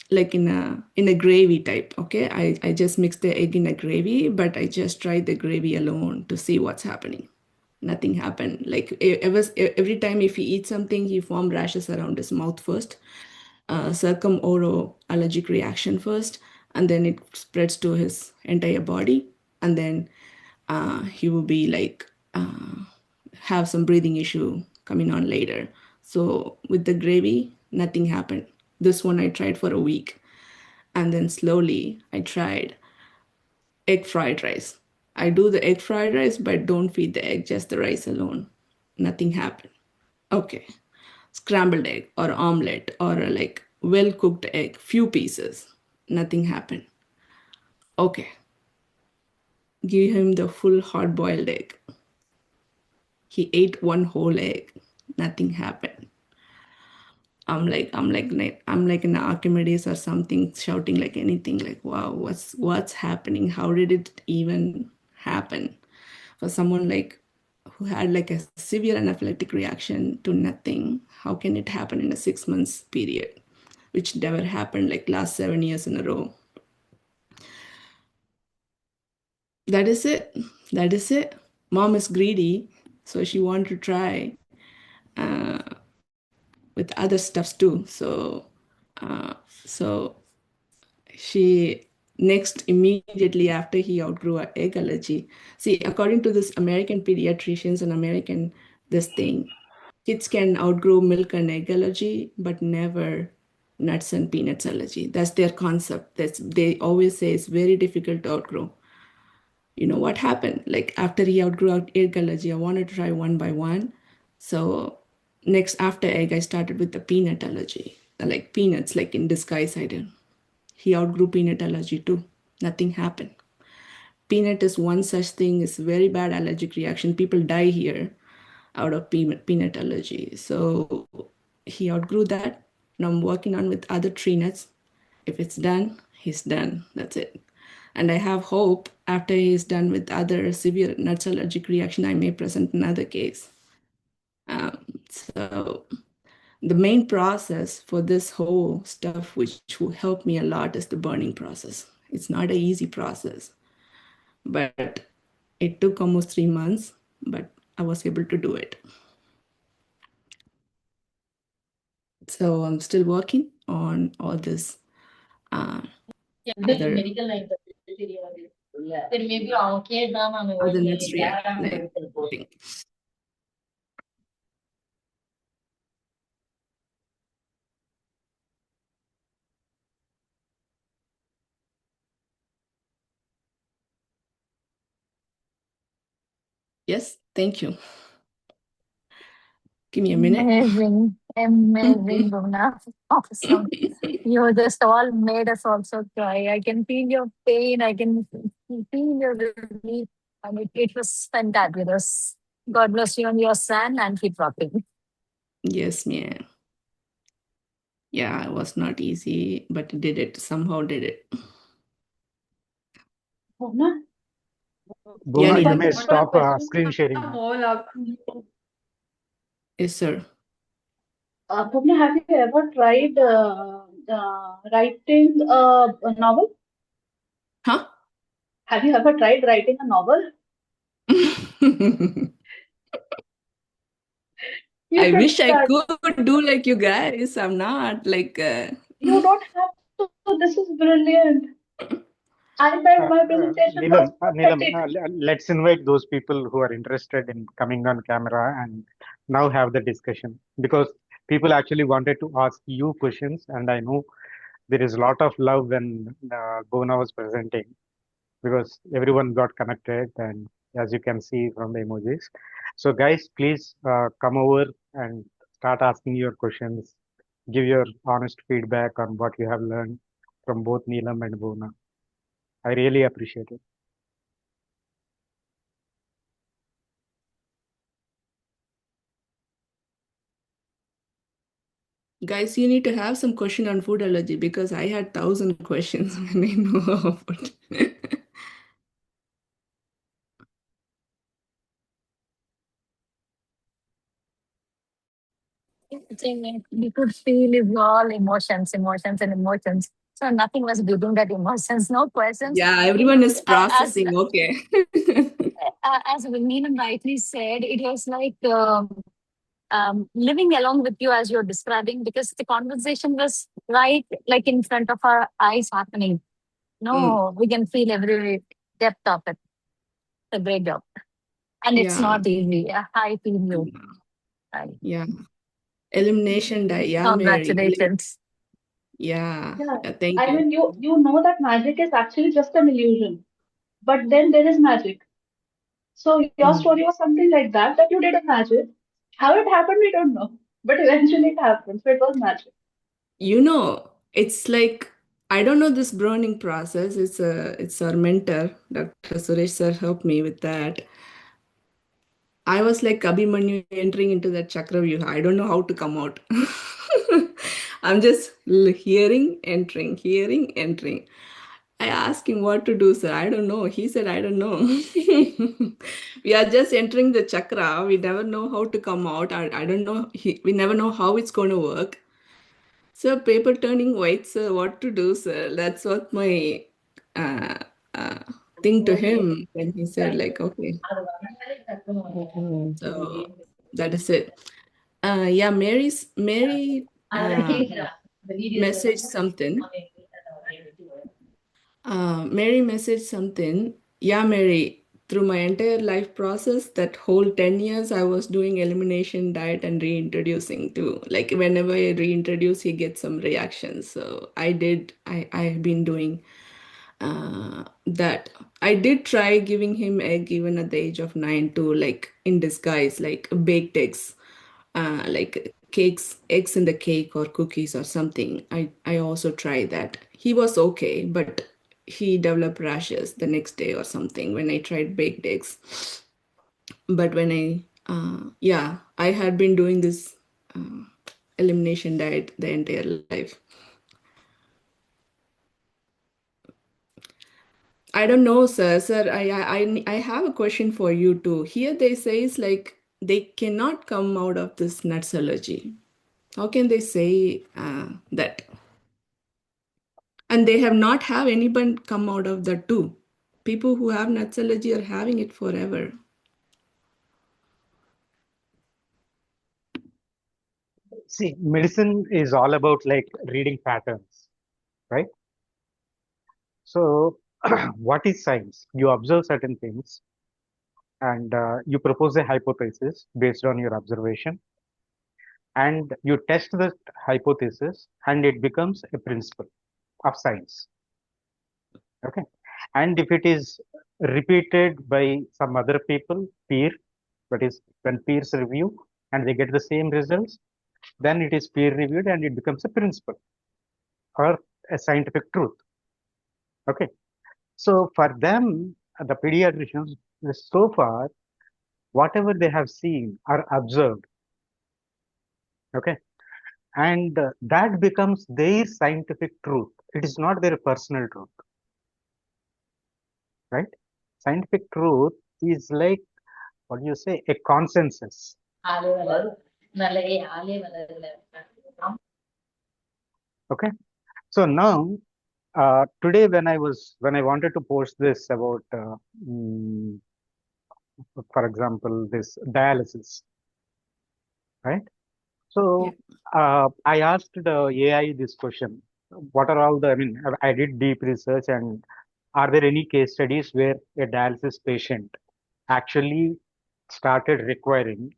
Speaker 3: like in a gravy type. Okay, I just mixed the egg in a gravy, but I just tried the gravy alone to see what's happening. Nothing happened. Like every time if he eats something, he formed rashes around his mouth first, circumoral allergic reaction first, and then it spreads to his entire body, and then he will be like have some breathing issue coming on later. So with the gravy, nothing happened. This one I tried for a week. And then slowly I tried egg fried rice. I do the egg fried rice, but don't feed the egg, just the rice alone. Nothing happened. Okay. Scrambled egg or omelette or like well cooked egg, few pieces. Nothing happened. Okay. Give him the full hard boiled egg. He ate one whole egg. Nothing happened. I'm like an Archimedes or something, shouting like anything, like, wow, what's happening? How did it even happen? For someone like who had like a severe anaphylactic reaction to nothing, how can it happen in a 6 months period? Which never happened like last 7 years in a row. That is it. That is it. Mom is greedy, so she wanted to try uh, with other stuffs too. So she next immediately after he outgrew an egg allergy. See, according to this American pediatricians and American this thing, kids can outgrow milk and egg allergy, but never nuts and peanuts allergy. That's their concept. They always say it's very difficult to outgrow. You know what happened? Like after he outgrew egg allergy, I wanted to try one by one. So next after egg, I started with the peanut allergy. Like peanuts, like in disguise, I did. He outgrew peanut allergy too. Nothing happened. Peanut is one such thing, is very bad allergic reaction. People die here out of peanut allergy. So he outgrew that. Now I'm working on with other tree nuts. If it's done, he's done. That's it. And I have hope after he's done with other severe nuts allergic reaction, I may present another case. So the main process for this whole stuff, which will help me a lot, is the burning process. It's not an easy process, but it took almost 3 months, but I was able to do it. So I'm still working on all this other nuts reaction. Yes, thank you. Give me a minute.
Speaker 4: Amazing, Bhuvna. Awesome. You just all made us also cry. I can feel your pain. I can feel your relief. And it was fantabulous. God bless you and your son and keep rocking.
Speaker 3: Yes, ma'am. Yeah, it was not easy, but did it. Somehow did it.
Speaker 2: Bhuvna?
Speaker 1: Bhuvna,
Speaker 3: Yeah,
Speaker 1: you may
Speaker 2: One
Speaker 1: stop
Speaker 2: question.
Speaker 1: screen sharing now.
Speaker 3: Yes, sir.
Speaker 2: Bhuvna, have you ever tried writing a novel?
Speaker 3: Huh?
Speaker 2: Have you ever tried writing a novel? You
Speaker 3: I
Speaker 2: should
Speaker 3: wish I
Speaker 2: start.
Speaker 3: could do like you guys. I'm not like.
Speaker 2: You don't have to. This is brilliant. I felt my presentation was
Speaker 1: Neelam,
Speaker 2: pathetic.
Speaker 1: let's invite those people who are interested in coming on camera and now have the discussion, because people actually wanted to ask you questions, and I know there is a lot of love when Bhuvna was presenting, because everyone got connected, and as you can see from the emojis. So guys, please come over and start asking your questions, give your honest feedback on what you have learned from both Neelam and Bhuvna. I really appreciate it.
Speaker 3: Guys, you need to have some question on food allergy, because I had 1,000 questions when I know about it.
Speaker 4: You could feel his all emotions, emotions, and emotions. So nothing was beating that emotions. No questions.
Speaker 3: Yeah, everyone is
Speaker 4: As
Speaker 3: processing. Okay.
Speaker 4: as Neelam rightly said, it was like living along with you as you're describing, because the conversation was right like in front of our eyes happening.
Speaker 3: Mm,
Speaker 4: No, we can feel every depth of it. A great job. And it's
Speaker 3: yeah.
Speaker 4: not easy. I feel you.
Speaker 3: Yeah. Elimination diet. Yeah, Mary.
Speaker 4: Congratulations.
Speaker 3: Yeah,
Speaker 2: Yeah.
Speaker 3: thank
Speaker 2: I
Speaker 3: you.
Speaker 2: mean, you know that magic is actually just an illusion, but then there is magic. So your
Speaker 3: Mm.
Speaker 2: story was something like that you did a magic. How it happened, we don't know, but eventually it happened. So it was magic.
Speaker 3: It's like I don't know this burning process. It's our mentor, Dr. Suresh sir, helped me with that. I was like Abhimanyu entering into that Chakravyuha. I don't know how to come out. I'm just hearing, entering, hearing, entering. I asked him what to do, sir. I don't know. He said, I don't know. We are just entering the chakra. We never know how to come out. I don't know. We never know how it's going to work. So, paper turning white, sir. What to do, sir? That's what my uh, uh, thing to him. And he said, like, okay. So that is it. Yeah, Mary messaged something. Mary messaged something. Yeah, Mary, through my entire life process, that whole 10 years, I was doing elimination diet and reintroducing too. Like whenever I reintroduce, he gets some reactions. So I have been doing that. I did try giving him egg even at the age of 9 too, like in disguise, like baked eggs, like cakes, eggs in the cake or cookies or something. I also tried that. He was okay, but he developed rashes the next day or something when I tried baked eggs. But yeah, I had been doing this uh, elimination diet the entire life. I don't know, sir. Sir, I have a question for you too. Here they say it's like they cannot come out of this nuts allergy. How can they say that? And they have not have anyone come out of that too. People who have nuts allergy are having it forever.
Speaker 1: See, medicine is all about like reading patterns, right? So, what is science? You observe certain things and you propose a hypothesis based on your observation, and you test the hypothesis, and it becomes a principle of science. Okay. And if it is repeated by some other people, peer, that is, when peers review and they get the same results, then it is peer reviewed and it becomes a principle or a scientific truth. Okay. So for them, the pediatricians, so far, whatever they have seen or observed, okay, and that becomes their scientific truth. It is not their personal truth, right? Scientific truth is like, what do you say, a consensus. Okay. So now, today when I wanted to post this about, mm, for example, this dialysis, right?
Speaker 3: Yeah.
Speaker 1: So I asked the AI this question: what are all the? I mean, I did deep research, and are there any case studies where a dialysis patient actually started requiring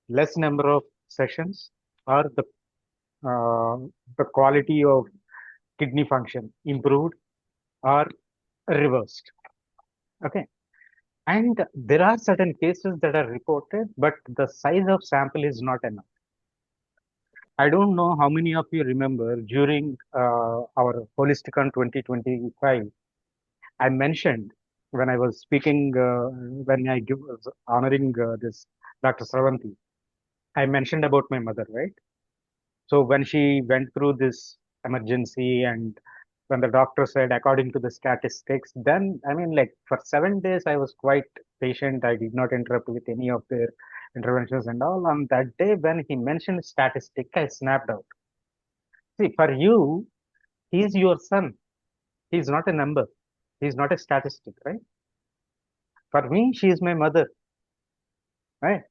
Speaker 1: less number of sessions, or uh, the quality of kidney function improved or reversed? Okay. And there are certain cases that are reported, but the size of sample is not enough. I don't know how many of you remember during our Holisticon 2025, I mentioned when I was speaking, when was honoring this Dr. Sravanti, I mentioned about my mother, right? So when she went through this emergency, and when the doctor said, according to the statistics, then I mean, like for 7 days, I was quite patient. I did not interrupt with any of their interventions and all. On that day, when he mentioned statistic, I snapped out. See, for you, he's your son. He's not a number. He's not a statistic, right? For me, she is my mother, right?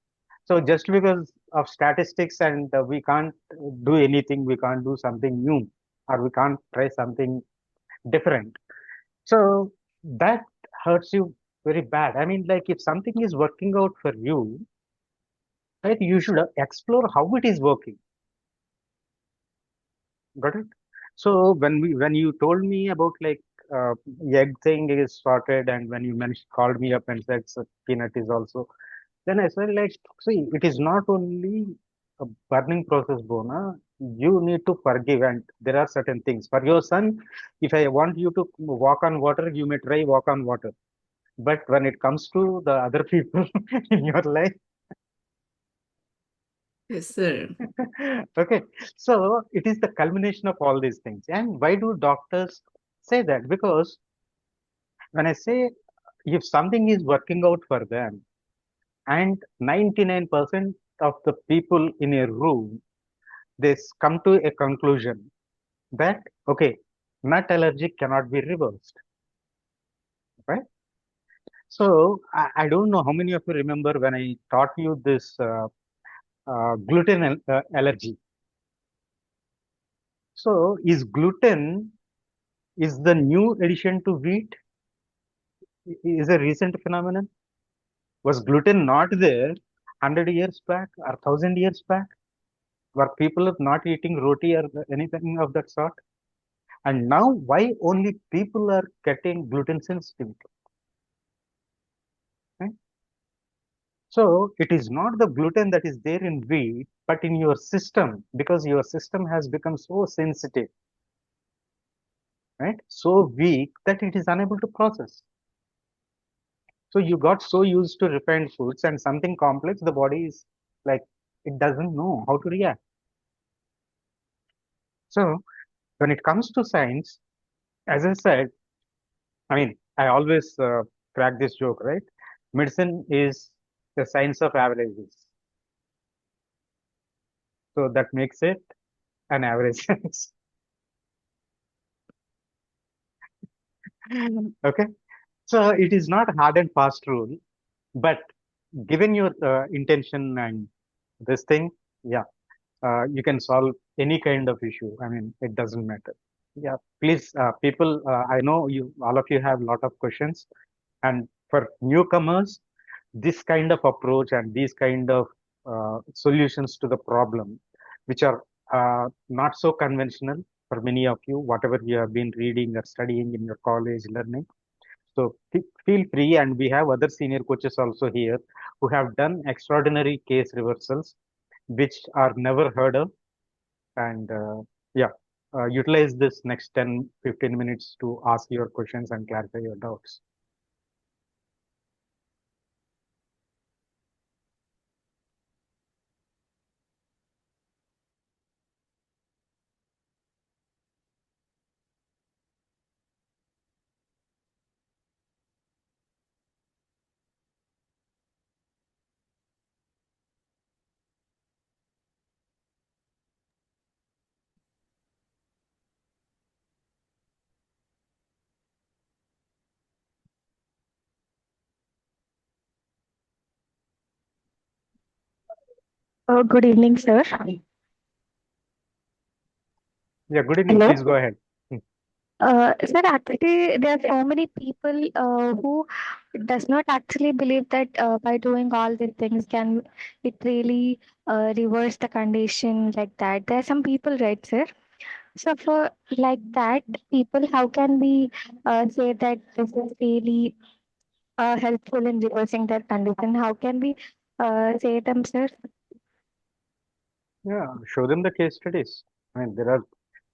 Speaker 1: So just because of statistics and we can't do anything, we can't do something new, or we can't try something different. So that hurts you very bad. I mean, like if something is working out for you, right, you should explore how it is working. Got it? So when you told me about like egg thing is sorted, and when you mentioned called me up and said so peanut is also, then I said like, see, it is not only a burning process, Bona. You need to forgive, and there are certain things. For your son, if I want you to walk on water, you may try walk on water. But when it comes to the other people in your life,
Speaker 3: Yes, sir.
Speaker 1: okay, so it is the culmination of all these things. And why do doctors say that? Because when I say if something is working out for them, and 99% of the people in a room, come to a conclusion that, okay, nut allergy cannot be reversed, right? So I don't know how many of you remember when I taught you this allergy. So is gluten is the new addition to wheat? Is a recent phenomenon? Was gluten not there 100 years back or 1000 years back? Were people not eating roti or anything of that sort? And now, why only people are getting gluten sensitive? Right? So it is not the gluten that is there in wheat, but in your system, because your system has become so sensitive, right? So weak that it is unable to process. So you got so used to refined foods, and something complex, the body is like, it doesn't know how to react. So when it comes to science, as I said, I mean, I always crack this joke, right? Medicine is the science of averages. So that makes it an average science. Okay. So it is not hard and fast rule, but given your intention and this thing, yeah, you can solve any kind of issue. I mean, it doesn't matter. Yeah, please, people, I know all of you have a lot of questions, and for newcomers, this kind of approach and these kind of solutions to the problem, which are not so conventional for many of you, whatever you have been reading or studying in your college learning. So feel free, and we have other senior coaches also here who have done extraordinary case reversals, which are never heard of. And yeah, utilize this next 10-15 minutes to ask your questions and clarify your doubts.
Speaker 5: Good evening, sir.
Speaker 1: Yeah, good evening.
Speaker 5: Hello.
Speaker 1: Please go ahead.
Speaker 5: Sir, actually, there are so many people who does not actually believe that by doing all these things can it really reverse the condition like that. There are some people, right, sir? So for like that people, how can we say that this is really helpful in reversing that condition? How can we say them, sir?
Speaker 1: Yeah, show them the case studies. I mean, there are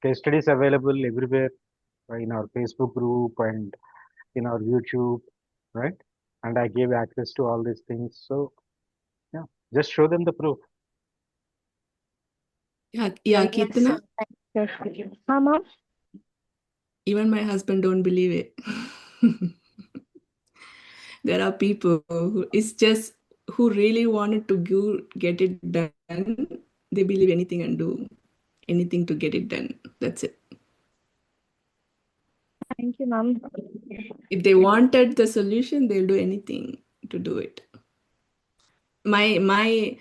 Speaker 1: case studies available everywhere in our Facebook group and in our YouTube, right? And I gave access to all these things. So yeah, just show them the proof.
Speaker 3: Yeah,
Speaker 5: Yes,
Speaker 3: Kirtana,
Speaker 5: sir. Thank you, sir. Mama.
Speaker 3: even my husband don't believe it. There are people who it's just who really wanted to get it done. They believe anything and do anything to get it done. That's it.
Speaker 5: Thank you, ma'am.
Speaker 3: If they wanted the solution, they'll do anything to do it. My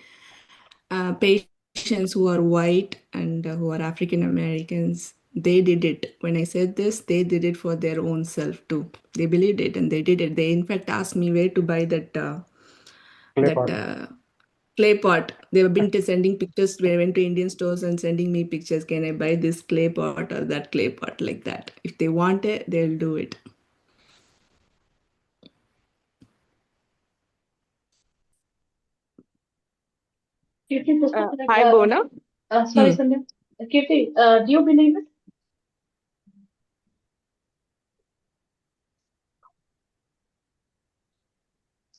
Speaker 3: patients who are white and who are African Americans, they did it. When I said this, they did it for their own self too. They believed it and they did it. They in fact asked me where to buy that
Speaker 1: Clay
Speaker 3: that
Speaker 1: pot.
Speaker 3: clay pot. They've been sending pictures when I went to Indian stores and sending me pictures. Can I buy this clay pot or that clay pot, like that? If they want it, they'll do it.
Speaker 2: Kirti, this was
Speaker 3: Hi, Bona.
Speaker 2: sorry, Sandhya. Kirti, do you believe it?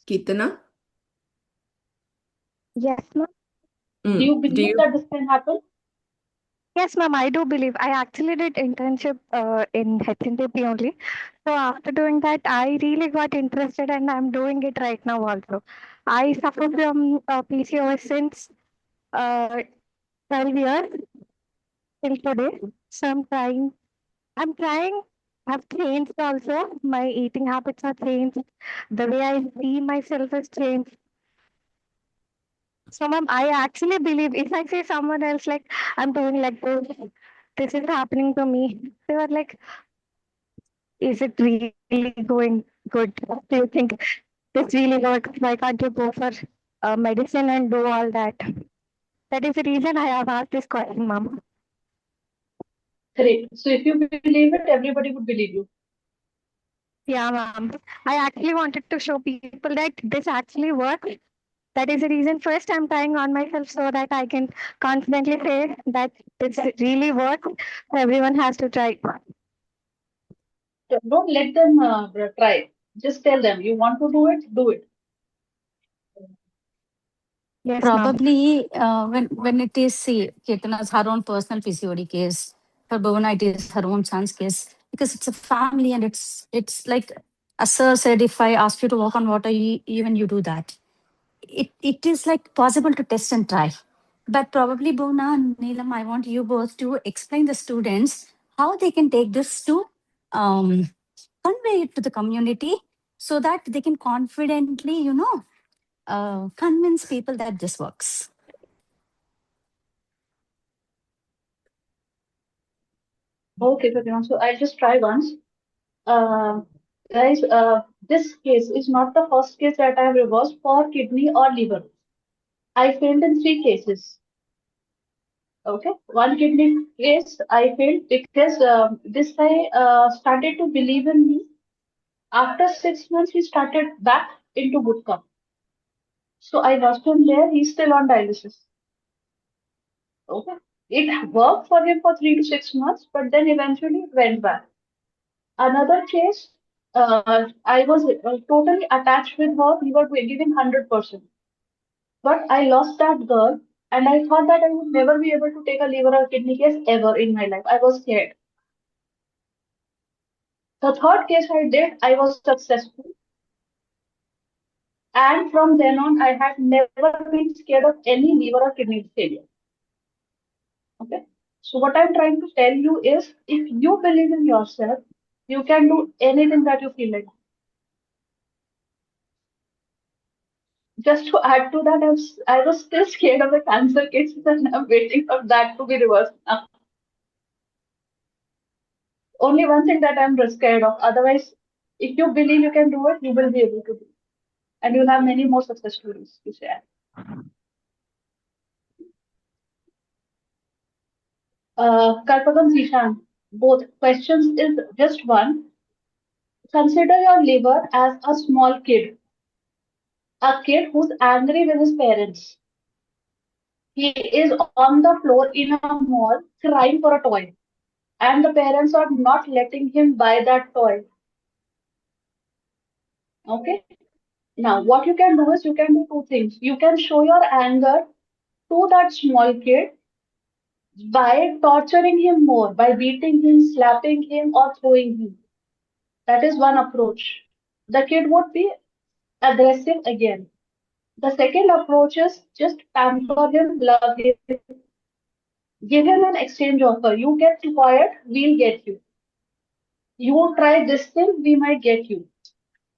Speaker 3: Kitana?
Speaker 5: Yes, ma'am.
Speaker 2: Do you believe that this can happen?
Speaker 5: Yes, ma'am, I do believe. I actually did internship in HNTP only. So after doing that, I really got interested and I'm doing it right now also. I suffer from PCOS since 12 years till today. So I'm trying, I've changed also. My eating habits are changed. The way I see myself has changed. So, ma'am, I actually believe if I say someone else, like, I'm doing like this is happening to me, they were like, is it really going good? Do you think this really works? Why can't you go for medicine and do all that? That is the reason I have asked this question, ma'am.
Speaker 2: Great. So if you believe it, everybody would believe you.
Speaker 5: Yeah, ma'am. I actually wanted to show people that this actually works. That is the reason first I'm trying on myself so that I can confidently say that this really works. Everyone has to try.
Speaker 2: Don't let them try. Just tell them you want to do it, do it.
Speaker 5: Yes, ma'am.
Speaker 4: Probably when it is, see, Kirtana's her own personal PCOD case, for Bhavana it is her own son's case, because it's a family and it's like, as sir said, if I ask you to walk on water, even you do that. It is like possible to test and try. But probably Bhavana and Neelam, I want you both to explain the students how they can take this to convey it to the community so that they can confidently, convince people that this works.
Speaker 2: Okay, so I'll just try once. Guys, this case is not the first case that I have reversed for kidney or liver. I failed in 3 cases. Okay, one kidney case I failed because this guy started to believe in me. After 6 months, he started back into good cup. So I lost him there. He's still on dialysis. Okay, it worked for him for 3 to 6 months, but then eventually it went back. Another case, I was totally attached with her. We were giving 100%. But I lost that girl, and I thought that I would never be able to take a liver or kidney case ever in my life. I was scared. The third case I did, I was successful. And from then on, I had never been scared of any liver or kidney failure. Okay. So what I'm trying to tell you is, if you believe in yourself, you can do anything that you feel like. Just to add to that, I was still scared of the cancer cases and I'm waiting for that to be reversed now. Only one thing that I'm scared of. Otherwise, if you believe you can do it, you will be able to do it. And you'll have many more success stories to share. Karpagam Zishan, both questions is just one. Consider your liver as a small kid, a kid who's angry with his parents. He is on the floor in a mall crying for a toy, and the parents are not letting him buy that toy. Okay. Now, what you can do is you can do two things. You can show your anger to that small kid by torturing him more, by beating him, slapping him, or throwing him. That is one approach. The kid would be aggressive again. The second approach is just pamper him, love him, give him an exchange offer. You get quiet, we'll get you. You try this thing, we might get you.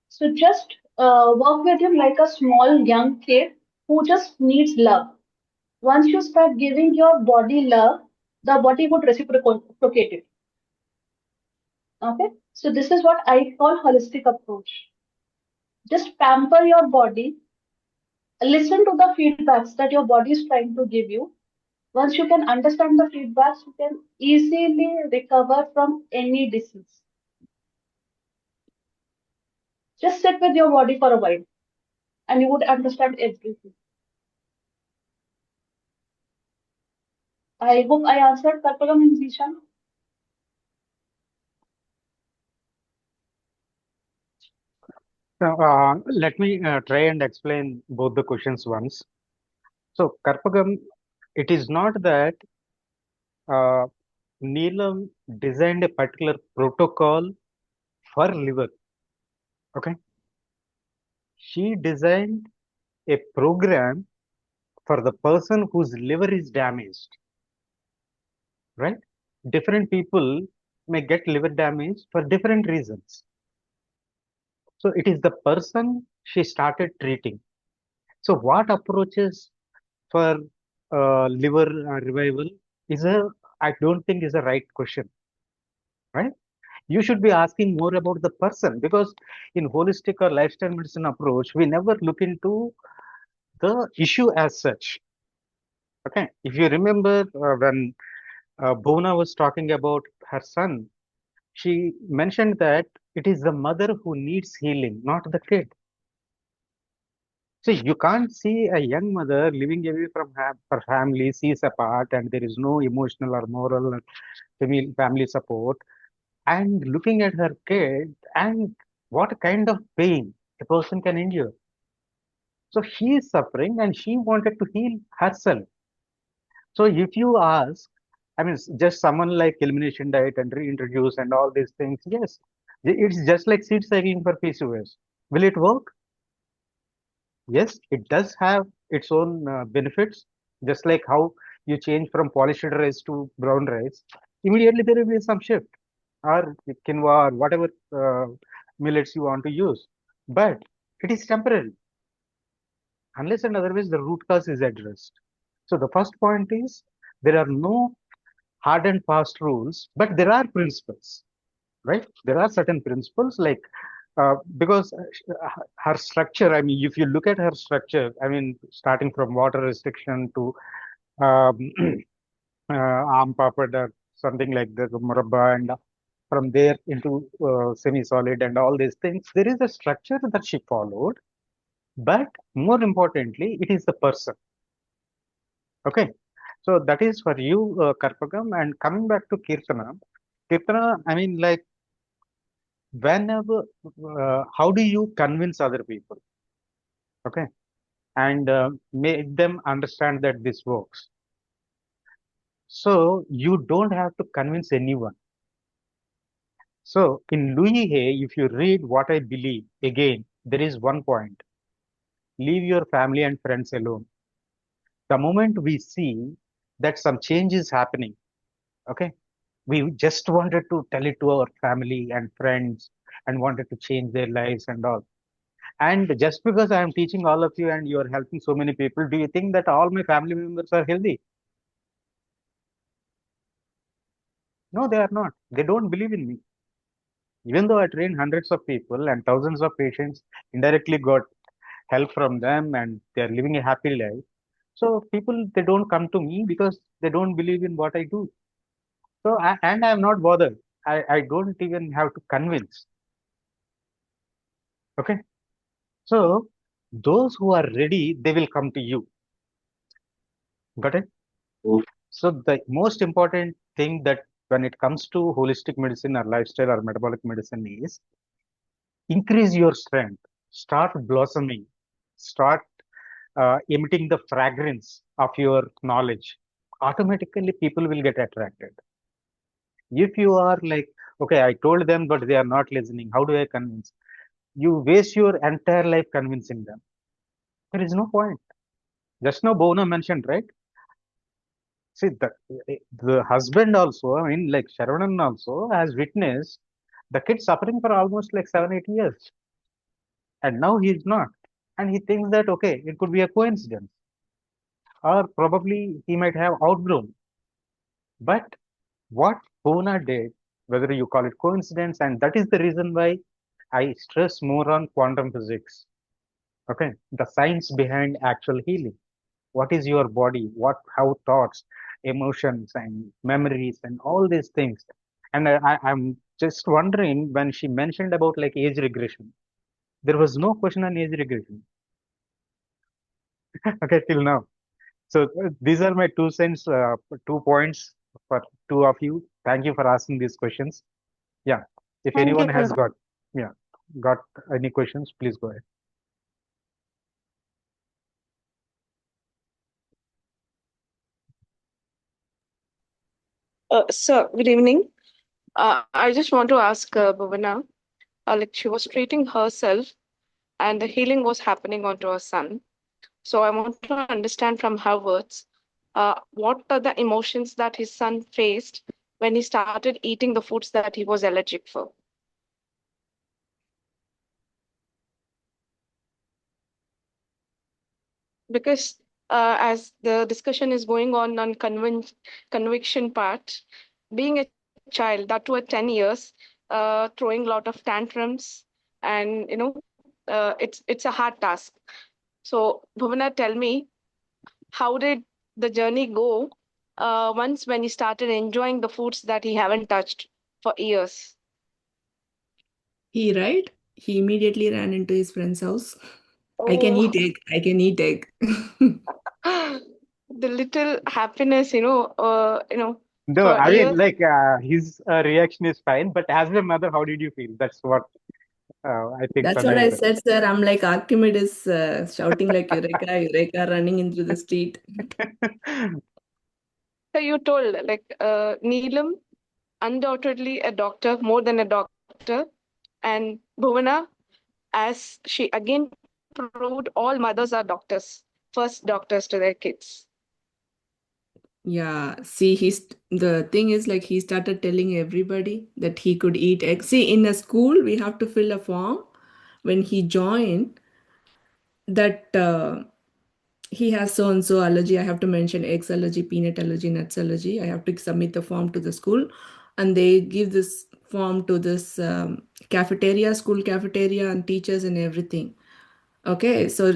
Speaker 2: So just work with him like a small young kid who just needs love. Once you start giving your body love, the body would reciprocate it. Okay, so this is what I call holistic approach. Just pamper your body, Listen to the feedbacks that your body is trying to give you. Once you can understand the feedbacks, you can easily recover from any disease. Just sit with your body for a while and you would understand everything. I hope I answered Karpagam and Zishan.
Speaker 1: So, let me try and explain both the questions once. So, Karpagam, it is not that uh, Neelam designed a particular protocol for liver. Okay, she designed a program for the person whose liver is damaged, right? Different people may get liver damage for different reasons. So it is the person she started treating. So what approaches for liver revival is I don't think is a right question, right? You should be asking more about the person, because in holistic or lifestyle medicine approach, we never look into the issue as such. Okay, if you remember when Bhuvana was talking about her son, she mentioned that it is the mother who needs healing, not the kid. So you can't see a young mother living away from her family, sees apart, and there is no emotional or moral or family support, and looking at her kid and what kind of pain a person can endure. So she is suffering and she wanted to heal herself. So if you ask, I mean, just someone like elimination diet and reintroduce and all these things, yes, it's just like seed cycling for PCOS. Will it work? Yes, it does have its own benefits, just like how you change from polished rice to brown rice. Immediately there will be some shift, or quinoa, or whatever millets you want to use. But it is temporary, unless and otherwise the root cause is addressed. So the first point is there are no hard and fast rules, but there are principles, right? There are certain principles like because her structure, I mean, if you look at her structure, I mean, starting from water restriction to um, arm papad or something like the murabba, and from there into semi-solid and all these things, there is a structure that she followed. But more importantly, it is the person. Okay. So that is for you, Karpagam. And coming back to Kirtana, I mean, like, whenever, how do you convince other people? Okay. And make them understand that this works. So you don't have to convince anyone. So in Louis Hay, if you read What I Believe, again, there is one point. Leave your family and friends alone. The moment we see that some change is happening, okay, we just wanted to tell it to our family and friends and wanted to change their lives and all. And just because I am teaching all of you and you are helping so many people, do you think that all my family members are healthy? No, they are not. They don't believe in me. Even though I train hundreds of people and thousands of patients indirectly got help from them and they are living a happy life. So people, they don't come to me because they don't believe in what I do. So, and I am not bothered. I don't even have to convince. Okay. So those who are ready, they will come to you. Got it? So the most important thing that when it comes to holistic medicine or lifestyle or metabolic medicine is increase your strength, start blossoming, start emitting the fragrance of your knowledge. Automatically, people will get attracted. If you are like, okay, I told them, but they are not listening, how do I convince? You waste your entire life convincing them. There is no point. Just now, Bona mentioned, right? See, the husband also, I mean, like Sharavanan also has witnessed the kid suffering for almost like 7, 8 years. And now he is not. And he thinks that, okay, it could be a coincidence. Or probably he might have outgrown. But what Puna did, whether you call it coincidence, and that is the reason why I stress more on quantum physics. Okay, the science behind actual healing. What is your body? How thoughts, emotions, and memories, and all these things. And I'm just wondering when she mentioned about like age regression, there was no question on age regression. Okay, till now. So these are my 2 cents, 2 points for two of you. Thank you for asking these questions. Yeah, if
Speaker 5: Thank
Speaker 1: anyone
Speaker 5: you.
Speaker 1: has yeah, got any questions, please go ahead.
Speaker 6: Sir, good evening. I just want to ask Bhuvana, like she was treating herself and the healing was happening onto her son. So I want to understand from her words, what are the emotions that his son faced when he started eating the foods that he was allergic for? Because as the discussion is going on conviction part, being a child, that too at 10 years, throwing a lot of tantrums, and it's a hard task. So Bhuvana, tell me, how did the journey go once when he started enjoying the foods that he haven't touched for years?
Speaker 3: He immediately ran into his friend's house. I can
Speaker 6: Oh,
Speaker 3: eat egg. I can eat egg.
Speaker 6: the little happiness,
Speaker 1: No,
Speaker 6: for
Speaker 1: I mean,
Speaker 6: years.
Speaker 1: like his reaction is fine, but as a mother, how did you feel? That's what I think
Speaker 3: That's what
Speaker 1: Pranay
Speaker 3: I
Speaker 1: is.
Speaker 3: said, sir. I'm like Archimedes shouting like Eureka, Eureka, running into the street.
Speaker 6: So you told like Neelam, undoubtedly a doctor, more than a doctor, and Bhuvana, as she again proved, all mothers are doctors, first doctors to their kids.
Speaker 3: Yeah, see, the thing is like he started telling everybody that he could eat eggs. See, in a school, we have to fill a form. When he joined, that he has so and so allergy. I have to mention eggs allergy, peanut allergy, nuts allergy. I have to submit the form to the school, and they give this form to this cafeteria, school cafeteria, and teachers and everything. Okay, so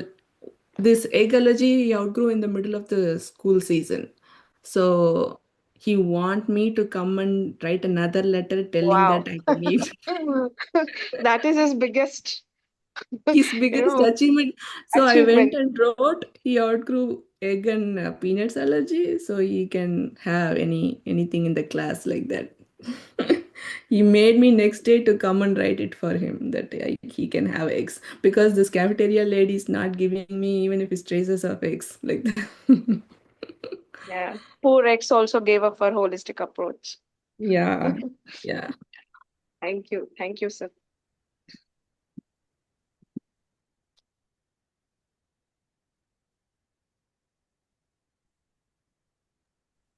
Speaker 3: this egg allergy he outgrew in the middle of the school season. So he want me to come and write another letter telling
Speaker 6: Wow.
Speaker 3: that I can eat.
Speaker 6: That is his biggest,
Speaker 3: His biggest achievement. So I went
Speaker 6: achievement.
Speaker 3: and wrote he outgrew egg and peanuts allergy, so he can have anything in the class like that. He made me next day to come and write it for him that he can have eggs because this cafeteria lady is not giving me even if it's traces of eggs like that.
Speaker 6: Yeah. Poor Rex also gave up for holistic approach.
Speaker 3: Yeah, yeah.
Speaker 6: Thank you. Thank you, sir.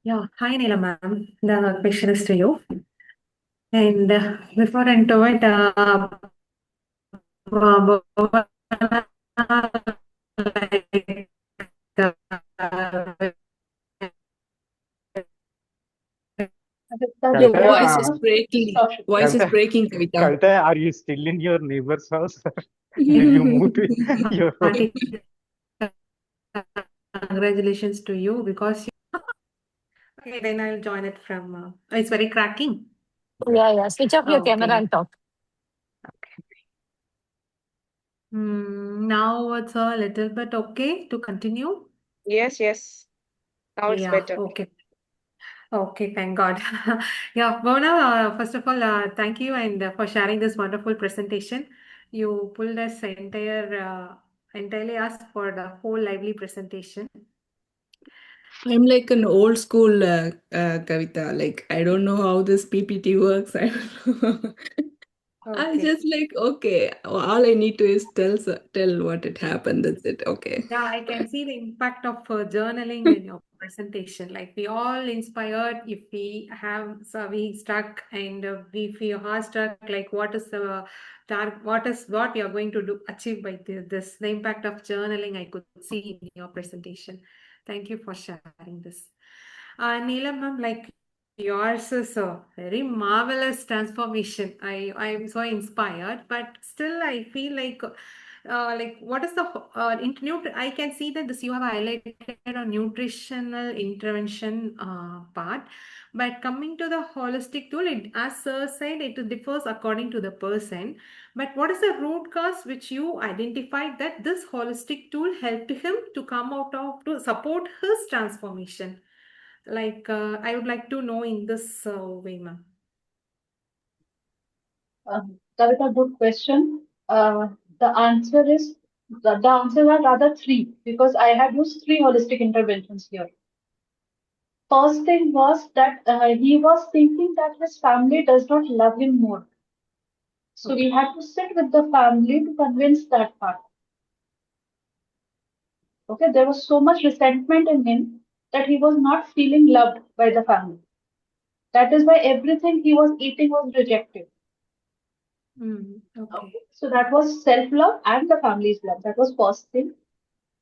Speaker 7: Yeah, hi Neela ma'am. The question is to you. And before I into it, like,
Speaker 2: That's
Speaker 3: Your
Speaker 1: Kavita,
Speaker 2: okay.
Speaker 3: voice is breaking.
Speaker 2: Stop.
Speaker 3: Voice is
Speaker 1: Kavita,
Speaker 3: breaking, Kavita.
Speaker 1: Kavita, are you still in your neighbor's house? Did you move to your home?
Speaker 7: auntie, congratulations to you because okay, then I'll join it from. It's very cracking.
Speaker 4: Yeah. Switch off your camera
Speaker 7: Okay.
Speaker 4: and talk.
Speaker 7: Now it's a little bit okay to continue.
Speaker 6: Yes, yes. Now it's
Speaker 7: Yeah,
Speaker 6: better.
Speaker 7: okay. Okay, thank God. Yeah, Mona, first of all, thank you and for sharing this wonderful presentation. You pulled us entirely asked for the whole lively presentation.
Speaker 3: I'm like an old school Kavita. Like, I don't know how this PPT works. I don't know. I
Speaker 7: Okay.
Speaker 3: just like, okay, all I need to is tell what it happened. That's it. Okay.
Speaker 7: Yeah, I can see the impact of journaling in your presentation. Like we all inspired if we have, so we stuck and if we are stuck, like what is the target, what we are going to do, achieve by this. The impact of journaling I could see in your presentation. Thank you for sharing this. Neelam, ma'am, like yours is a very marvelous transformation. I am so inspired, but still I feel like like what is the I can see that this you have highlighted a nutritional intervention part, but coming to the holistic tool, as Sir said, it differs according to the person. But what is the root cause which you identified that this holistic tool helped him to come out of to support his transformation? Like I would like to know in this way, ma'am.
Speaker 2: Kavita, good question. The answer is the answers are rather three because I had used three holistic interventions here. First thing was that he was thinking that his family does not love him more. So we had to sit with the family to convince that part. Okay, there was so much resentment in him that he was not feeling loved by the family. That is why everything he was eating was rejected.
Speaker 7: Okay.
Speaker 2: So that was self-love and the family's love. That was first thing.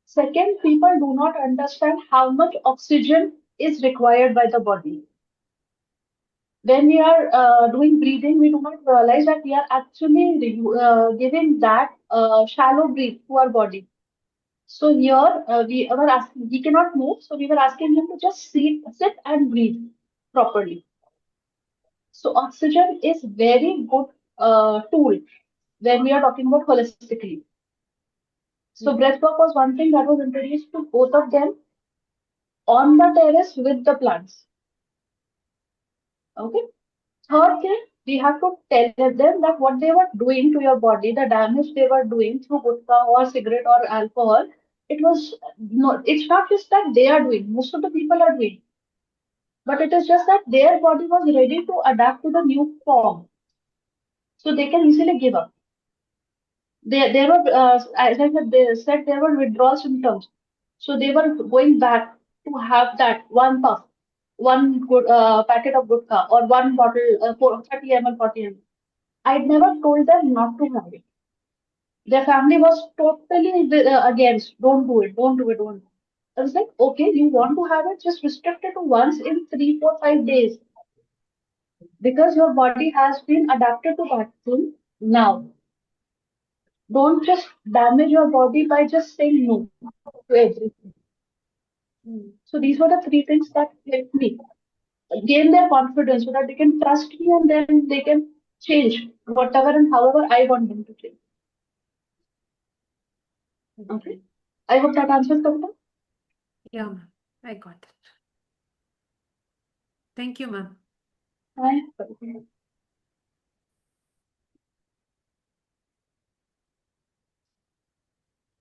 Speaker 2: Second, people do not understand how much oxygen is required by the body. When we are doing breathing, we do not realize that we are actually giving that shallow breath to our body. So here we were asking, he cannot move, so we were asking him to just sit and breathe properly. So oxygen is very good tool when we are talking about holistically. So breath work was one thing that was introduced to both of them on the terrace with the plants. Okay. Third thing, we have to tell them that what they were doing to your body, the damage they were doing through gutka or cigarette or alcohol, it was no, it's not just that they are doing, most of the people are doing. But it is just that their body was ready to adapt to the new form. So they can easily give up. There were, as I said, they said there were withdrawal symptoms. So they were going back to have that one puff, one good packet of gutka or one bottle, 30 ml, 40 ml. I'd never told them not to have it. Their family was totally against. Don't do it. Don't do it. Don't. I was like, okay, you want to have it, just restrict it to once in 3, 4, 5 days because your body has been adapted to that thing now. Don't just damage your body by just saying no to everything. So these were the three things that helped me gain their confidence so that they can trust me and then they can change whatever and however I want them to change. Okay. I hope that answers Kavita.
Speaker 7: Yeah, ma'am. I got it. Thank you, ma'am.
Speaker 2: Hi.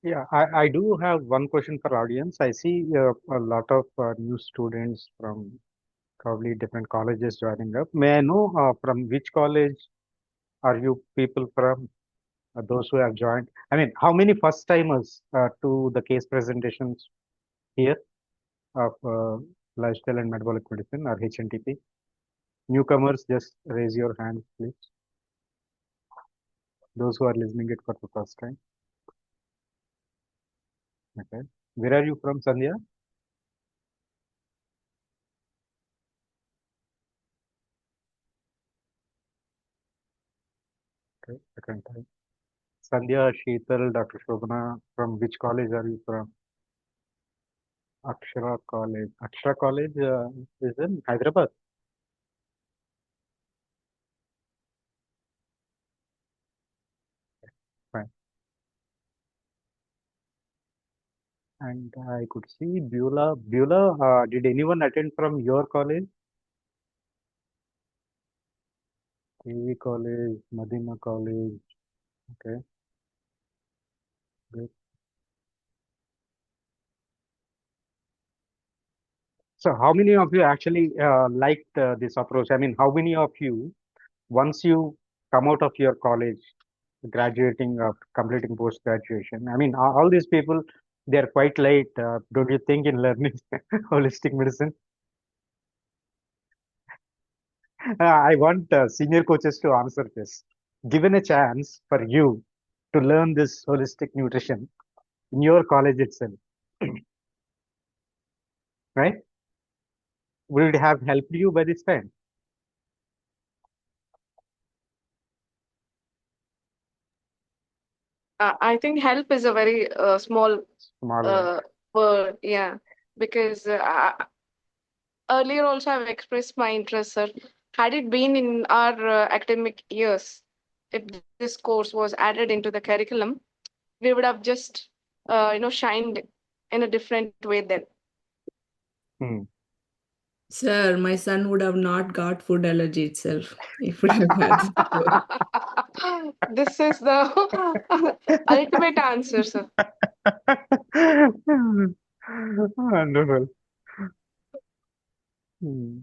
Speaker 1: Yeah, I do have one question for audience. I see a lot of new students from probably different colleges joining up. May I know from which college are you people from? Those who have joined. I mean, how many first timers to the case presentations here of lifestyle and metabolic medicine or HNTP? Newcomers, just raise your hand, please. Those who are listening it for the first time. Okay. Where are you from, Sandhya? Okay, second time. Sandhya, Sheetal, Dr. Shobana, from which college are you from? Akshara College. Akshara College is in Hyderabad. Fine. And I could see Beulah. Beulah, did anyone attend from your college? KV College, Madina College. Okay, good. So, how many of you actually liked this approach? I mean, how many of you, once you come out of your college, graduating or completing post graduation, I mean, all these people, they are quite late, don't you think, in learning holistic medicine? I want senior coaches to answer this. Given a chance for you to learn this holistic nutrition in your college itself, right? Would it have helped you by this time?
Speaker 6: I think help is a very small
Speaker 1: Small one.
Speaker 6: word, yeah, because earlier also I've expressed my interest, sir. Had it been in our academic years, if this course was added into the curriculum, we would have just, shined in a different way then.
Speaker 1: Hmm.
Speaker 3: Sir, my son would have not got food allergy itself if we have had this course.
Speaker 6: This is the ultimate answer, sir.
Speaker 1: Wonderful. Hmm.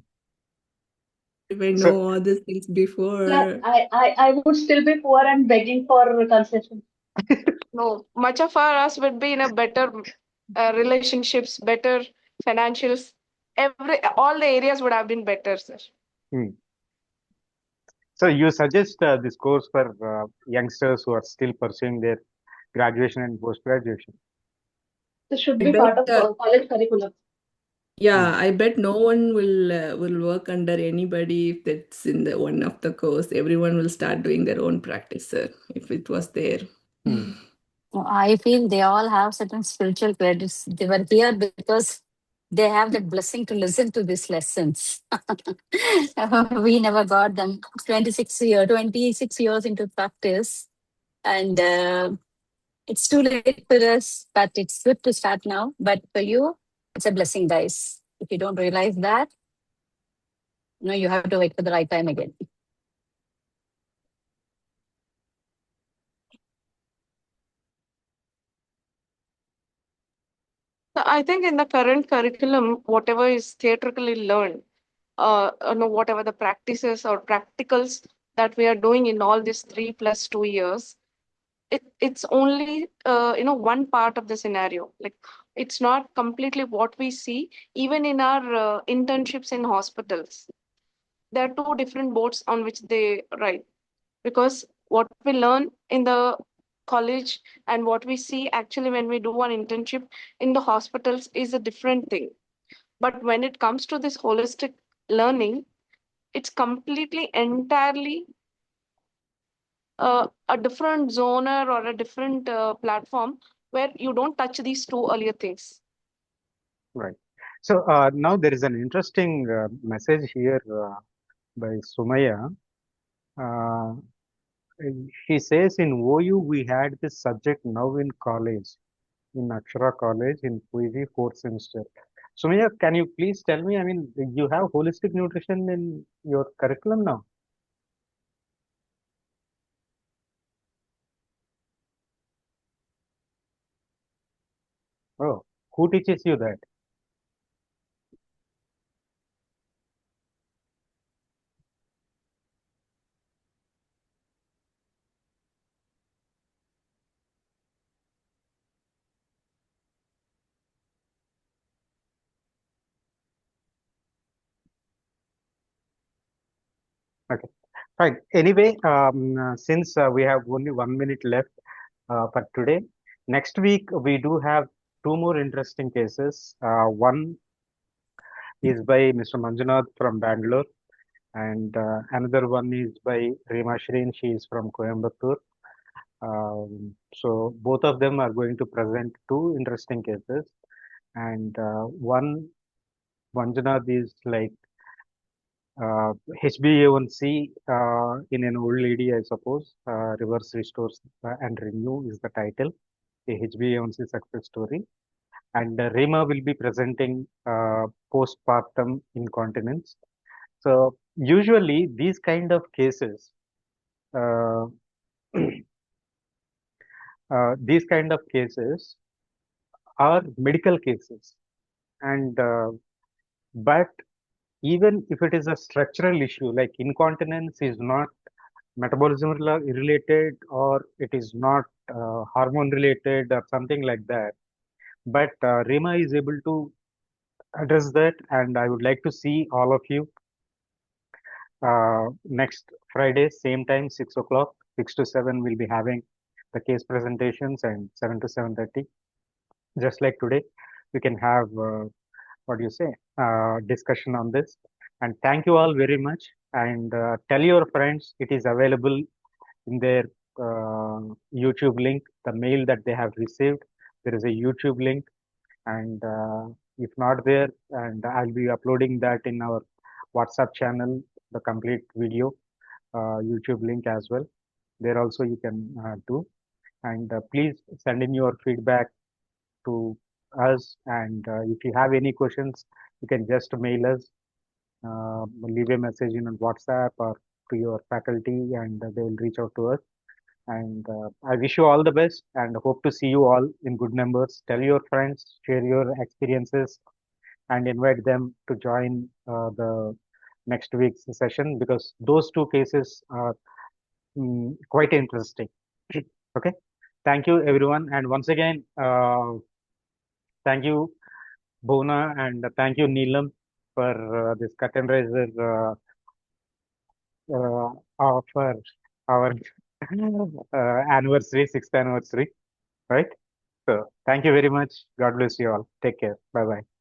Speaker 3: If I
Speaker 1: So,
Speaker 3: know all these things
Speaker 2: Sir,
Speaker 3: before,
Speaker 2: I would still be poor and begging for concession.
Speaker 6: No, much of us would be in a better relationships, better financials. All the areas would have been better, sir.
Speaker 1: hmm. So you suggest this course for youngsters who are still pursuing their graduation and post-graduation.
Speaker 2: This should
Speaker 3: I
Speaker 2: be part
Speaker 3: bet,
Speaker 2: of college curriculum.
Speaker 3: yeah, I bet no one will work under anybody if that's in the one of the course. Everyone will start doing their own practice, sir, if it was there.
Speaker 1: Hmm.
Speaker 4: I feel they all have certain spiritual credits. They were here because they have that blessing to listen to these lessons. We never got them. 26 years into practice, and it's too late for us, but it's good to start now. But for you, it's a blessing, guys. If you don't realize that, no, you have to wait for the right time again.
Speaker 6: So I think in the current curriculum, whatever is theatrically learned, whatever the practices or practicals that we are doing in all these 3 + 2 years, it's only one part of the scenario. Like, it's not completely what we see even in our internships in hospitals. There are two different boats on which they ride, because what we learn in the college and what we see actually when we do an internship in the hospitals is a different thing. But when it comes to this holistic learning, it's completely entirely a different zoner or a different platform where you don't touch these two earlier things.
Speaker 1: Right. So now there is an interesting message here by Sumaya. Uh, she says in OU we had this subject now in college, in Akshara College in PG fourth semester. Sumaya, can you please tell me? I mean, you have holistic nutrition in your curriculum now? Oh, who teaches you that? Okay, fine. Anyway, since we have only 1 minute left for today, next week we do have two more interesting cases. One is by Mr. Manjunath from Bangalore, and another one is by Rima Shreen. She is from Coimbatore. So both of them are going to present two interesting cases, and one Manjunath is like HbA1c in an old lady, I suppose. Reverse restores and renew is the title. A HbA1c success story. And Rima will be presenting postpartum incontinence. So usually these kind of cases, uh, these kind of cases are medical cases, and but even if it is a structural issue like incontinence is not metabolism related, or it is not hormone related or something like that, but Rima is able to address that, and I would like to see all of you next Friday, same time, 6 o'clock. 6 to 7 we'll be having the case presentations, and 7 to 7:30, just like today, we can have what do you say, discussion on this. And thank you all very much, and tell your friends it is available in their YouTube link, the mail that they have received. There is a YouTube link, and if not there, and I'll be uploading that in our WhatsApp channel, the complete video, YouTube link as well. There also you can do, and please send in your feedback to us. And if you have any questions, you can just mail us, leave a message in WhatsApp or to your faculty, and they will reach out to us. And I wish you all the best and hope to see you all in good numbers. Tell your friends, share your experiences, and invite them to join the next week's session, because those two cases are quite interesting. Okay. Thank you, everyone. And once again, thank you, Bhuvna, and thank you, Neelam, for this curtain raiser for our anniversary, 6th anniversary, right? So thank you very much. God bless you all. Take care. Bye bye.